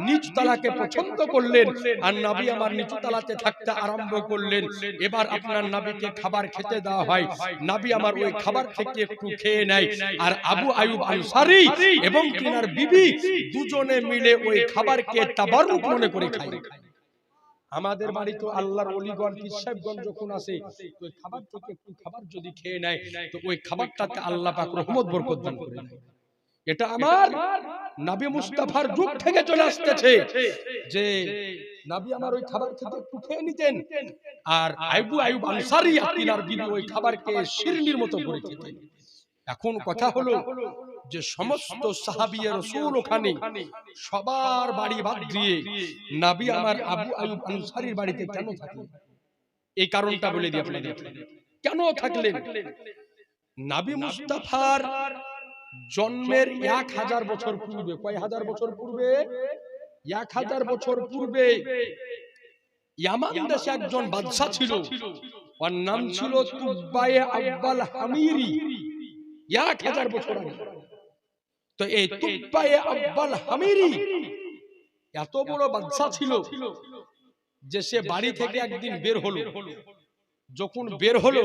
S1: নিচতলাকে পছন্দ করলেন, আর নবী আমার নিচতলাতে থাকতে আরম্ভ করলেন। এবার আপনার নবীকে খাবার খেতে দেওয়া হয়, নবী আমার ওই খাবার থেকে একটু খেয়ে নেয়, আর আবু আইয়ুব আনসারী এবং তিনার বিবি দুজনে মিলে ওই খাবারকে তাবাররুক মনে করে খায়। আমাদের বাড়ি তো আল্লাহর ওলিগণ পীর সাহেবগণ যখন আসে তো ওই খাবার থেকে একটু খাবার যদি খেয়ে নেয় তো ওই খাবারটাতে আল্লাহ পাক রহমত বরকত দান করে দেয়। এটা আমার নবী মুস্তাফার যুগ থেকে চলে আসতেছে যে নবী আমার ওই খাবার থেকে একটু খেয়ে নিতেন, আর আবু আইয়ুব আনসারী আর তিনার বিবি ওই খাবারকে শিরনির মতো করে খেতেন। এখন কথা হলো যে সমস্ত সাহাবী রাসূল ওখানে সবার বাড়ি বাদ দিয়ে নবী আমার আবু আইয়ুব আনসারীর বাড়িতে কেন থাকলেন, এই কারণটা বলে দিই আপনাদের। কেন থাকলেন? নবী মুস্তাফার জন্মের 1000 বছর পূর্বে, কয় হাজার বছর পূর্বে? 1000 বছর পূর্বে ইয়ামান দেশে একজন বাদশা ছিল, ওর নাম ছিল তুব্বায়ে আব্বাল হামিরি। 1000 বছর আগে। তো এই তুব্বায়ে আব্বাল হামিরি এত বড় বাদশা ছিল যে সে বাড়ি থেকে একদিন বের হলো। যখন বের হলো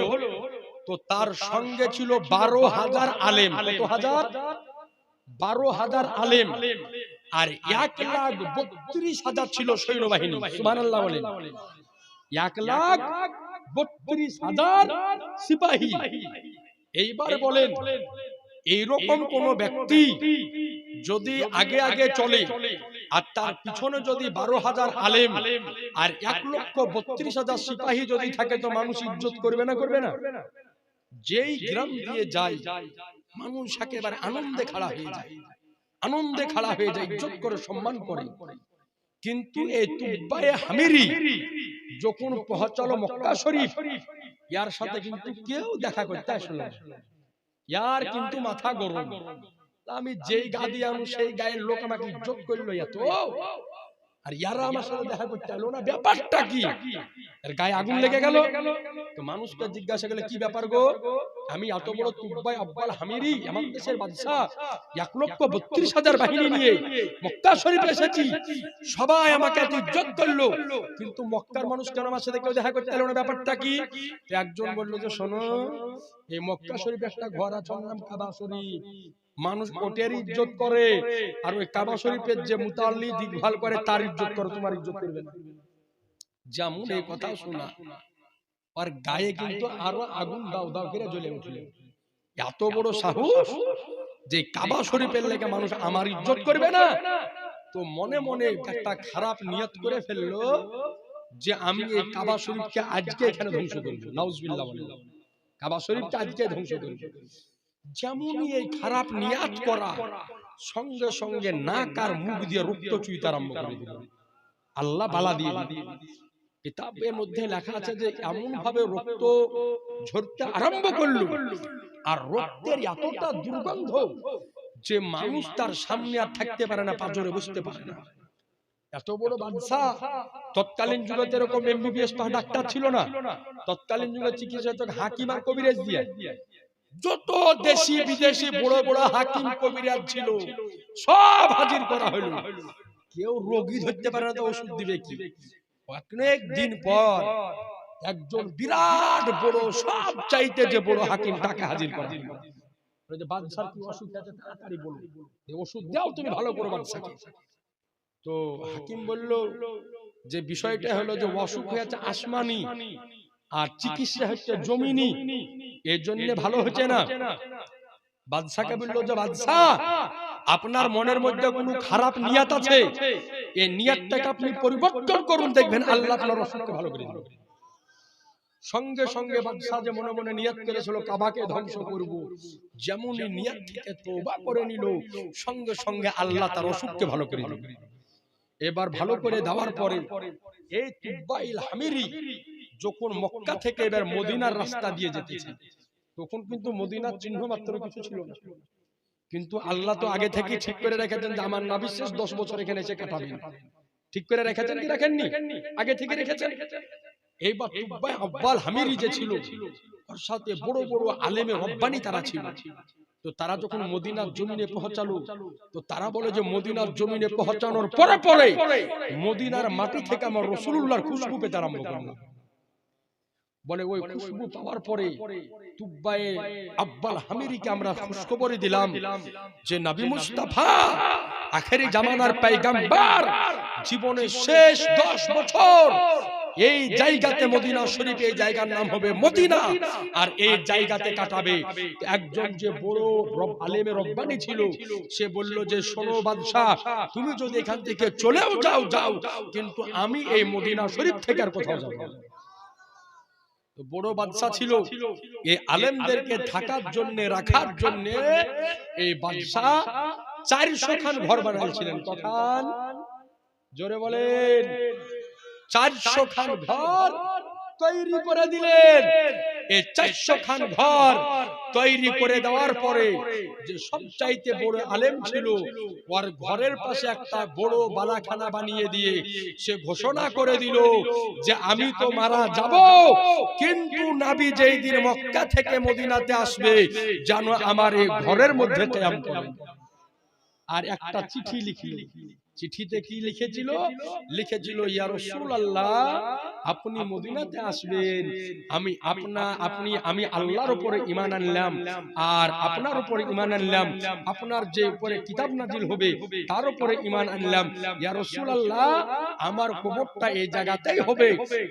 S1: তো তার সঙ্গে ছিল 12,000 আলেম। কত হাজার? 12,000 আলেম, আর 1,32,000 ছিল সৈন্যবাহিনী। সুবহানাল্লাহ বলেন, 1,32,000 সিপাহী। এইবার বলেন এইরকম কোন ব্যক্তি যদি আগে আগে চলে আর তার পিছনে যদি 12,000 আলেম আর 1,32,000 সিপাহী যদি থাকে তো মানুষ ইজ্জত করবে না? করবে না? যেই গ্রাম দিয়ে যায় মানুষ একেবারে আনন্দে খাড়া হয়ে যায়, আনন্দে খাড়া হয়ে যায়, ইজ্জত করে সম্মান করে। কিন্তু এই তুব্বায়ে হামিরি যখন পৌঁছালো মক্কা শরীফ, ইয়ার সাথে কিন্তু কেউ দেখা করতে আসলো না। ইয়ার কিন্তু মাথা গরম, আমি যেই গা দিয়ে আনু সেই গায়ের লোক আমাকে ইজ্জত করলো এত, আর ইয়ারা আমার সাথে দেখা করতে এলো না, ব্যাপারটা কি? এর গায়ে আগুন লেগে গেল। তো মানুষকে জিজ্ঞাসা করলে কি ব্যাপার গো? আমি এত বড় তুব্বাই আব্বাল হামিরি আমার দেশের বাদশাহ 1,32,000 বাহিনী নিয়ে মক্কা শরীফে এসেছি, সবাই আমাকে এত ইজ্জত করলো, কিন্তু মক্কার মানুষ কেন আমার সাথে কেউ দেখা করতে এলো না, ব্যাপারটা কি? একজন বলল যে শোনো, এই মক্কা শরীফে একটা ঘর আছে নাম কাবা শরীফ, মানুষ ওটের ইজ্জত করে, আর ওই কাবা শরীফের যে মুতাল্লি দেখভাল করে তার ইজ্জত করে, তোমার ইজ্জত করবে না। যেমন এই কথা শোনা আর গায়ে কিন্তু আরো আগুন দাও দাও করে জ্বলে উঠল। এত বড় সাহস যে কাবা শরীফের লেগে মানুষ আমার ইজ্জত করবে না, তো মনে মনে একটা খারাপ নিয়ত করে ফেললো যে আমি এই কাবা শরীফকে আজকে এখানে ধ্বংস করব। নাউজুবিল্লাহ বলেন, কাবা শরীফকে আজকে ধ্বংস করব। যেমনই এই খারাপ নিয়ত করা, সঙ্গে সঙ্গে নাক আর মুখ দিয়ে রক্ত চুইতে আরম্ভ করে দিল। আল্লাহ বালা দিয়ে কিতাবের মধ্যে লেখা আছে যে এমন ভাবে রক্ত ঝরতে আরম্ভ করলো, আর রক্তের এতটা দুর্গন্ধ যে মানুষ তার সামনে আর থাকতে পারে না, পাঁজরে বসতে পারে না। এত বড় বাদশা, তৎকালীন যুগে এরকম এমবিবিএস ডাক্তার ছিল না, তৎকালীন যুগে চিকিৎসা হতো হাকিম আর কবিরাজ দিয়ে। যত দেশি বিদেশি বড় বড় হাকিম কবিরাজ ছিল সব হাজির করা হলো, কেউ রোগী ধরতে পারে না, তো ওষুধ দিবে কি? অনেক দিন পর একজন বিরাট বড়, সব চাইতে যে বড় হাকিম, তাকে হাজির করা হলো। বাদশার কি অসুখ আছে তাড়াতাড়ি বলো, ওষুধ দাও তুমি ভালো করে বাদশাকে। তো হাকিম বলল যে বিষয়টা হলো যে অসুখ হয়েছে আসমানি আর চিকিৎসা হচ্ছে জমিনি, এর জন্য ভালো হচ্ছে না। বাদশাকে বলল যে বাদশা, আপনার মনের মধ্যে কোনো খারাপ নিয়ত আছে, এই নিয়তটাকে আপনি পরিবর্তন করুন, দেখবেন আল্লাহ আপনার অসুখকে ভালো করে দিবেন। সঙ্গে সঙ্গে বাদশা যে মনে মনে নিয়ত করেছিল কাবাকে ধ্বংস করব, যেমনই নিয়ত থেকে তওবা করে নিল, সঙ্গে সঙ্গে আল্লাহ তার অসুখকে ভালো করে দিলেন। এবার ভালো করে দেওয়ার পরে এই তুব্বাইল হামিরি যখন মক্কা থেকে এবার মদিনার রাস্তা দিয়ে যেতেছে, তখন কিন্তু মদিনার চিহ্ন মাত্র কিছু ছিল না, কিন্তু আল্লাহ তো আগে থেকে ঠিক করে রেখেছেন যে আমার নবী শেষ 10 বছর এখানে এসে কাটাবেন। ঠিক করে রেখেছেন কি রাখেননি? আগে থেকে রেখেছেন। এইবার তুব্বাই আব্বাল হামিরি যে ছিল, ওর সাথে বড় বড় আলেমে রব্বানি তারা ছিল। তো তারা যখন মদিনার জমিনে পৌঁছালো, তো তারা বলে যে মদিনার জমিনে পৌঁছানোর পরে পরে মদিনার মাটি থেকে আমার রাসূলুল্লাহর খুশবু পেতে আরম্ভ করলো। বলে ওই খুশবু পাওয়ার পরে তুব্বাই আব্বাল হামিরিকে আমরা খুশখবরি দিলাম যে নবী মুস্তাফা আখেরি জামানার পয়গম্বর জীবনের শেষ 10 বছর এই জায়গাতে মদিনা শরীফ, এই জায়গার নাম হবে মদিনা, আর এই জায়গাতে কাটাবে। একজন যে বড় আলেমে রব্বানি ছিল, সে বলল যে শোনো বাদশাহ, তুমি যদি এখান থেকে চলেও যাও যাও, কিন্তু আমি এই মদিনা শরীফ থেকে আর কোথাও যাব না। বড় বাদশা ছিল, এই আলেমদেরকে থাকার জন্য, রাখার জন্য এই বাদশা 400 খান ঘর বানিয়েছিলেন। কখান? জোরে বলেন। 400 খান ঘর তৈরি করে দিলেন। এই 400 খান ঘর তৈরি করে দেওয়ার পরে যে সবচাইতে বড় আলেম ছিল, ওর ঘরের পাশে একটা বড় বালাখানা বানিয়ে দিয়ে সে ঘোষণা করে দিল যে আমি তো মারা যাব, কিন্তু নবী যেই দিন মক্কা থেকে মদিনাতে আসবে যেন আমার এই ঘরের মধ্যে কিয়াম করেন। আর একটা চিঠি লিখল। চিঠিতে কি লিখেছিল? লিখেছিল ইয়া রাসূলুল্লাহ, আপনি মদিনাতে আসবেন, আমি আল্লাহর উপরে ঈমান আনলাম, আর আপনার উপরে ঈমান আনলাম, আপনার যে উপরে কিতাব নাজিল হবে তার উপরে ঈমান আনলাম। ইয়া রাসূলুল্লাহ, আমার কবরটা এই জায়গাতেই হবে,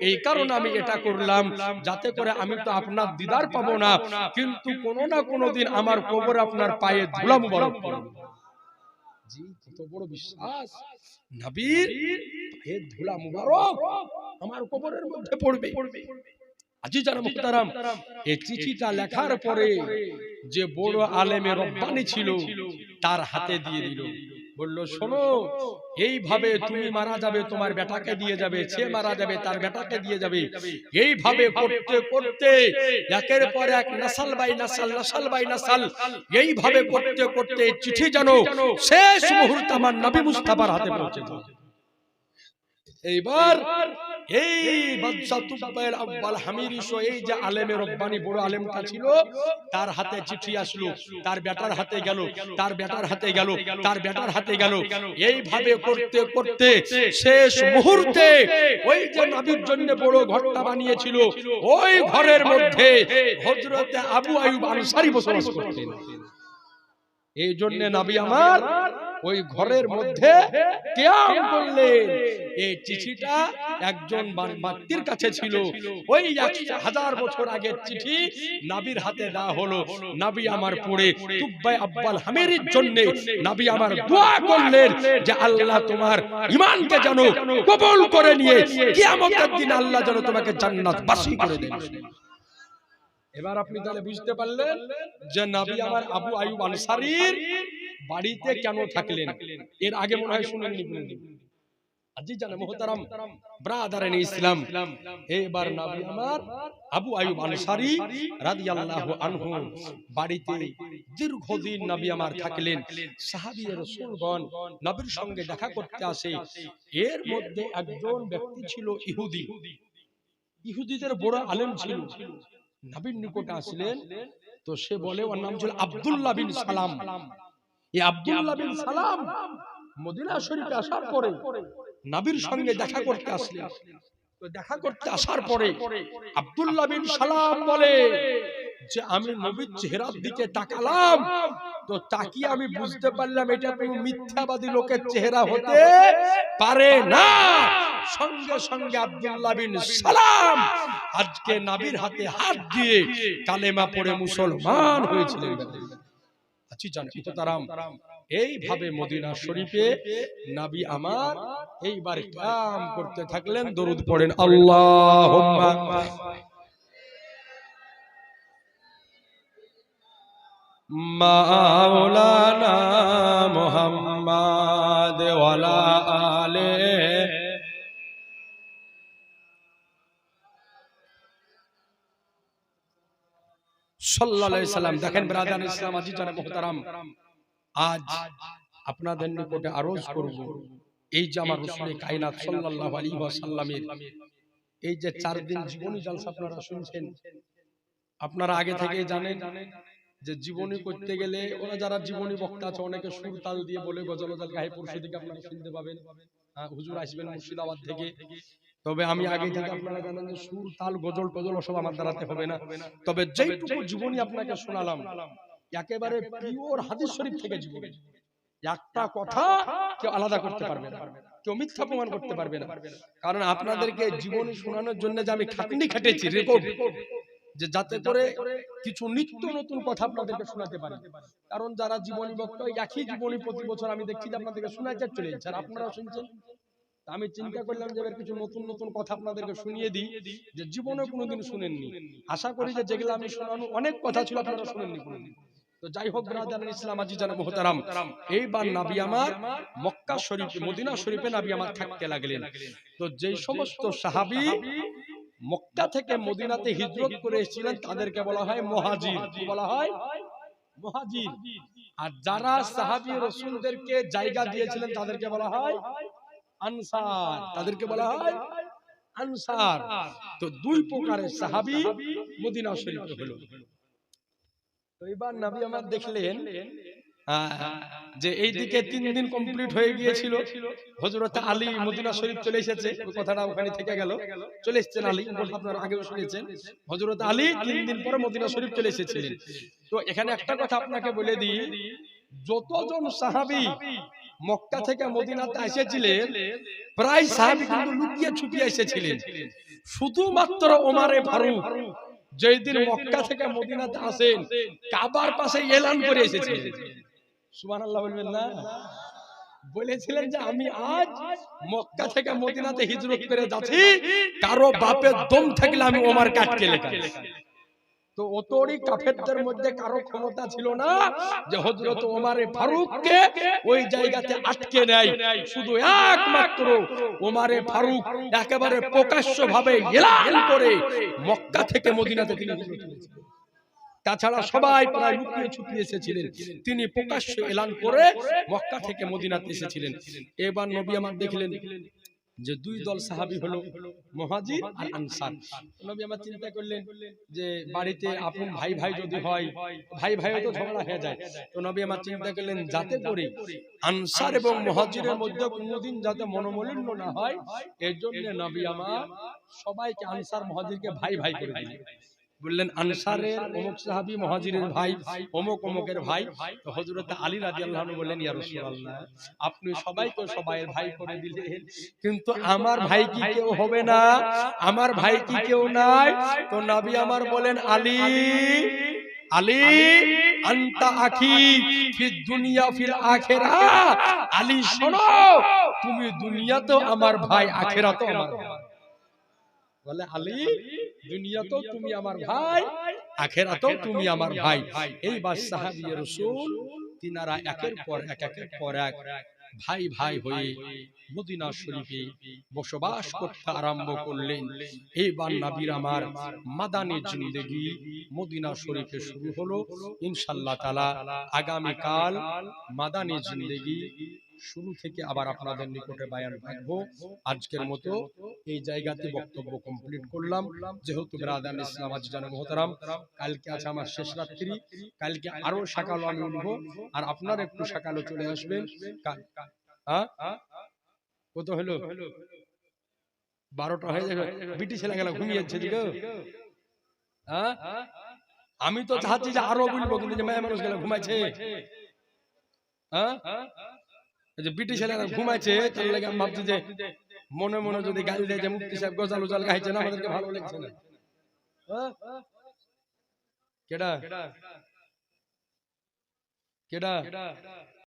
S1: এই কারণে আমি এটা করলাম, যাতে করে আমি তো আপনার দিদার পাবো না, কিন্তু কোনো না কোনো দিন আমার কবর আপনার পায়ে ধুলা মুবারক পড়বে। জি, কত বড় বিশ্বাস! নবীর পায়ের ধুলা মুবারক আমার কবরের মধ্যে পড়বে। আজিজানা মুহতারাম, এই চিঠিটা লেখার পরে যে বড় আলেমে রব্বানি ছিল তার হাতে দিয়ে দিল। বলল শোনো, এইভাবে তুমি মারা যাবে, তোমার বেটাকে দিয়ে যাবে, সে মারা যাবে, তার বেটাকে দিয়ে যাবে, এইভাবে করতে করতে একের পর এক nasal by nasal, nasal by nasal, এইভাবে করতে করতে চিঠি যেন শেষ মুহূর্তে আমার নবী মুস্তাফার হাতে পৌঁছে যায়। এইবার এই বাদশাহ তুফাইল আব্বাল হামিরি সহ এই যে আলেমে রব্বানি বড় আলেমটা ছিল, তার হাতে চিঠি আসলো, তার বেটার হাতে গেল, তার বেটার হাতে গেল, তার বেটার হাতে গেল। এইভাবে করতে করতে শেষ মুহূর্তে ওই যে নবীর জন্য বড় ঘরটা বানিয়েছিল, ওই ঘরের মধ্যে হযরতে আবু আইয়ুব আনসারী বসবাস করতেন। এই জন্য নবী আমার ওই ঘরের মধ্যে কিয়াম করলেন। এই চিঠিটা একজন ব্যক্তির কাছে ছিল, ওই 1000 বছর আগের চিঠি নবীর হাতে দেওয়া হলো। নবী আমার পড়ে তুফাইল আব্বাল হামিরির জন্য নবী আমার দোয়া করলেন যে আল্লাহ তোমার ঈমানকে যেন কবুল করে নিয়ে কিয়ামতের দিন আল্লাহ যেন তোমাকে জান্নাতবাসী করে দেন। এবার আপনি তাহলে বুঝতে পারলেন যে নবী আমার আবু আইয়ুব আনসারীর বাড়িতে কেন থাকলেন। এর আগে মনে হয় শুনেননি। আজি জানে মুহতারাম ব্রাদারান ইসলাম, এবার নবী আমার আবু আইয়ুব আনসারী রাদিয়াল্লাহু আনহু বাড়িতে দীর্ঘদিন নবী আমার থাকলেন। সাহাবী রাসূলগণ নবীর সঙ্গে দেখা করতে আসে। এর মধ্যে একজন ব্যক্তি ছিল ইহুদি, ইহুদিদের বড় আলেম ছিল। নবীর নিকটে আসলেন তো সে বলে, ওর নাম ছিল আব্দুল্লাহ বিন সালাম। এই আব্দুল্লাহ বিন সালাম মদিনা শরীফে আসার পরে নবীর সঙ্গে দেখা করতে আসলেন। তো দেখা করতে আসার পরে আব্দুল্লাহ বিন সালাম বলে যে আমি নবীর চেহারার দিকে তাকালাম, তো তাকিয়ে আমি বুঝতে পারলাম এটা কোনো মিথ্যাবাদী লোকের চেহারা হতে পারে না। সঙ্গে সঙ্গে আব্দুল্লাহ বিন সালাম আজকে নবীর হাতে হাত দিয়ে কালেমা পড়ে মুসলমান হয়েছিলেন। আচ্ছা জানেন মুহতারাম, এইভাবে মদিনা শরীফে নবী আমার এইবার কিয়াম করতে থাকলেন। দরুদ পড়েন আল্লাহুম্মা মাওলানা মুহাম্মাদ ওয়ালা আলে সাল্লাল্লাহু আলাইহি সাল্লাম। দেখেন ব্রাদার ইসলাম আজি জানে মুহতারাম, আজ আপনাদের নিকটে আরজ করব এই যে আমার রাসূল কায়নাত সাল্লাল্লাহু আলাইহি ওয়াসাল্লামের এই যে 4 দিন জীবনী জলসা আপনারা শুনছেন। আপনারা আগে থেকেই জানেন যে জীবনী করতে গেলে ওরা যারা জীবনী বক্তা আছে অনেকে সুর তাল দিয়ে বলে, গজল গজল গায়ে পরশু দিকে আপনারা শুনতে পাবেন। হুজুর আসবেন মুর্শিদাবাদ থেকে। তবে আমি আগে থেকে আপনারা জানেন যে সুর তাল গজল টজল সব আমার দ্বারাতে হবে না। তবে যেইটুকু জীবনী আপনাকে শোনালাম একেবারে পিওর হাদিস শরীফ থেকে জীবনী, একটা কথা কেউ আলাদা করতে পারবে না, কেউ মিথ্যা প্রমাণ করতে পারবে না। কারণ আপনাদেরকে জীবনী শোনানোর জন্য যে আমি খাটনি খাটেছি রেকর্ড, যে যাতে করে কিছু নিত্য নতুন কথা আপনাদেরকে শোনাতে পারি। কারণ যারা জীবনী বক্তা একই জীবনী প্রতি বছর আমি দেখছি যে আপনাদেরকে শোনাতে চলে যাচ্ছে, আর আপনারাও শুনছেন। আমি চিন্তা করলাম যে এবার কিছু নতুন নতুন কথা আপনাদেরকে শুনিয়ে দিই, যে জীবনে কোনোদিন শুনেননি। আশা করি যে যেগুলো আমি শোনানো অনেক কথা ছিল আপনারা শুনেননি কোনোদিন। তো যাই হোক ব্রাদার ইসলাম আজি জানা মুহতারাম, এইবার নবী আমার মক্কা শরীফে মদিনা শরীফে নবী আমার থাকতে লাগলেন। তো যেই সমস্ত সাহাবী মক্কা থেকে মদিনাতে হিজরত করে এসেছিলেন তাদেরকে বলা হয় মুহাজির। কি বলা হয়? মুহাজির। আর যারা সাহাবী রাসূলদেরকে জায়গা দিয়েছিলেন তাদেরকে বলা হয় আনসার। তাদেরকে বলা হয় আনসার। তো দুই প্রকারের সাহাবী মদিনা শরীফে হলো। তো এবার নবী আমার দেখলেন যে এইদিকে 3 দিন কমপ্লিট হয়ে গিয়েছিল, হযরত আলী মদিনা শরীফ চলে এসেছে। ওই কথাটা ওখানে থেকে গেল, চলে এসেছেন আলী, আপনারা আগেও শুনেছেন। হযরত আলী 3 দিন পরে মদিনা শরীফ চলে এসেছিলেন। তো এখানে একটা কথা আপনাকে বলে দিই, যতজন সাহাবী মক্কা থেকে মদিনাতে এসেছিলেন প্রায় সাহাবী কিন্তু লুকিয়ে ছুপিয়ে এসেছিলেন। শুধুমাত্র ওমর ফারুক যেই দিন মক্কা থেকে মদিনাতে আসেন কাবার পাশে এলান করে এসেছিলেন। সুবহানাল্লাহ বলবেন না? বলেছিলেন যে আমি আজ মক্কা থেকে মদিনাতে হিজরত করে যাচ্ছি, কারো বাপের দম থাকলে আমি ওমর কাটকে লেখা। তো ওতরি কাফেরদের মধ্যে কারো ক্ষমতা ছিল না যে হযরত ওমর ফারুককে ওই জায়গাতে আটকে নেয়। শুধু একমাত্র ওমর ফারুক একেবারে প্রকাশ্যভাবে এলান করে মক্কা থেকে মদিনাতে তিনি হিজরত করেছিলেন। তাছাড়া সবাই প্রায় লুকিয়ে ছুপিয়ে এসেছিলেন, তিনি প্রকাশ্যে এলান করে মক্কা থেকে মদিনাতে এসেছিলেন। এবার নবী আমার দেখলেন যে দুই দল সাহাবী হলো মুহাজির আর আনসার। নবী আমার চিন্তা করলেন যে বাড়িতে আপন ভাই ভাই যদি হয়, ভাই ভাইও তো ঝগড়া হয়ে যায়, তো নবী আমার চিন্তা করলেন যাতে করে আনসার এবং মুহাজিরের মধ্যে কোনোদিন যাতে মনোমালিন্য না হয়, এর জন্য নবী আমার সবাইকে আনসার মুহাজিরকে ভাই ভাই করে দিলেন। বললেন আনসারের অমুক সাহাবী, মুহাজিরের ভাই অমুক অমুকের ভাই। তো হযরত আলী রাদিয়াল্লাহু আনহু বললেন, ইয়া রাসূলুল্লাহ, আপনি সবাইকে সবাইয়ের ভাই করে দিলেন, কিন্তু আমার ভাই কি কেউ হবে না? আমার ভাই কি কেউ নাই? তো নবী আমার বলেন, আলী আলী আনতা আখি ফিদ দুনিয়া ফিল আখিরা। আলী শোনো, তুমি দুনিয়াতেও আমার ভাই, আখিরাতেও আমার ভাই। বলে আলী দুনিয়াতেও তুমি আমার ভাই, আখিরাতেও তুমি আমার ভাই। এইবার সাহাবী রাসূল তিনারা একের পর এক ভাই ভাই হয়ে মদিনা শরীফে বসবাস করতে আরম্ভ করলেন। এইবার নবীর আমার মাদানী জিন্দেগি মদিনা শরীফে শুরু হলো। ইনশাআল্লাহ তাআলা আগামী কাল মাদানী জিন্দেগি শুরু থেকে আবার আপনাদের নিকটে বয়ান রাখবো। আজকের মতো এই জায়গাতে বক্তব্য কমপ্লিট করলাম। যেহেতু ব্রাদার ইসলাম আজ জানা মোহতারাম, কালকে আছে আমার শেষ রাত্রি, কালকে আরো সকালে আমি উঠবো, আর আপনারা একটু সকালে চলে আসবেন। কত হলো? 12টা হয়ে যাবে। বিটি ছেলে গেল ঘুমিয়েছে দিগো। আমি তো চাচ্ছি যে আরো বলবো, কিন্তু যে মেয়ে মানুষ গেল ঘুমাইছে। যে বিটি ছেলেরা ঘুমাইছে, তার লাগে আমি ভাবছি যে মনে মনে যদি গাল দেয় যে মুফতি সাহেব গজাল উজাল গাইছে না, আমাদেরকে ভালো লাগছে না। কেডা কেডা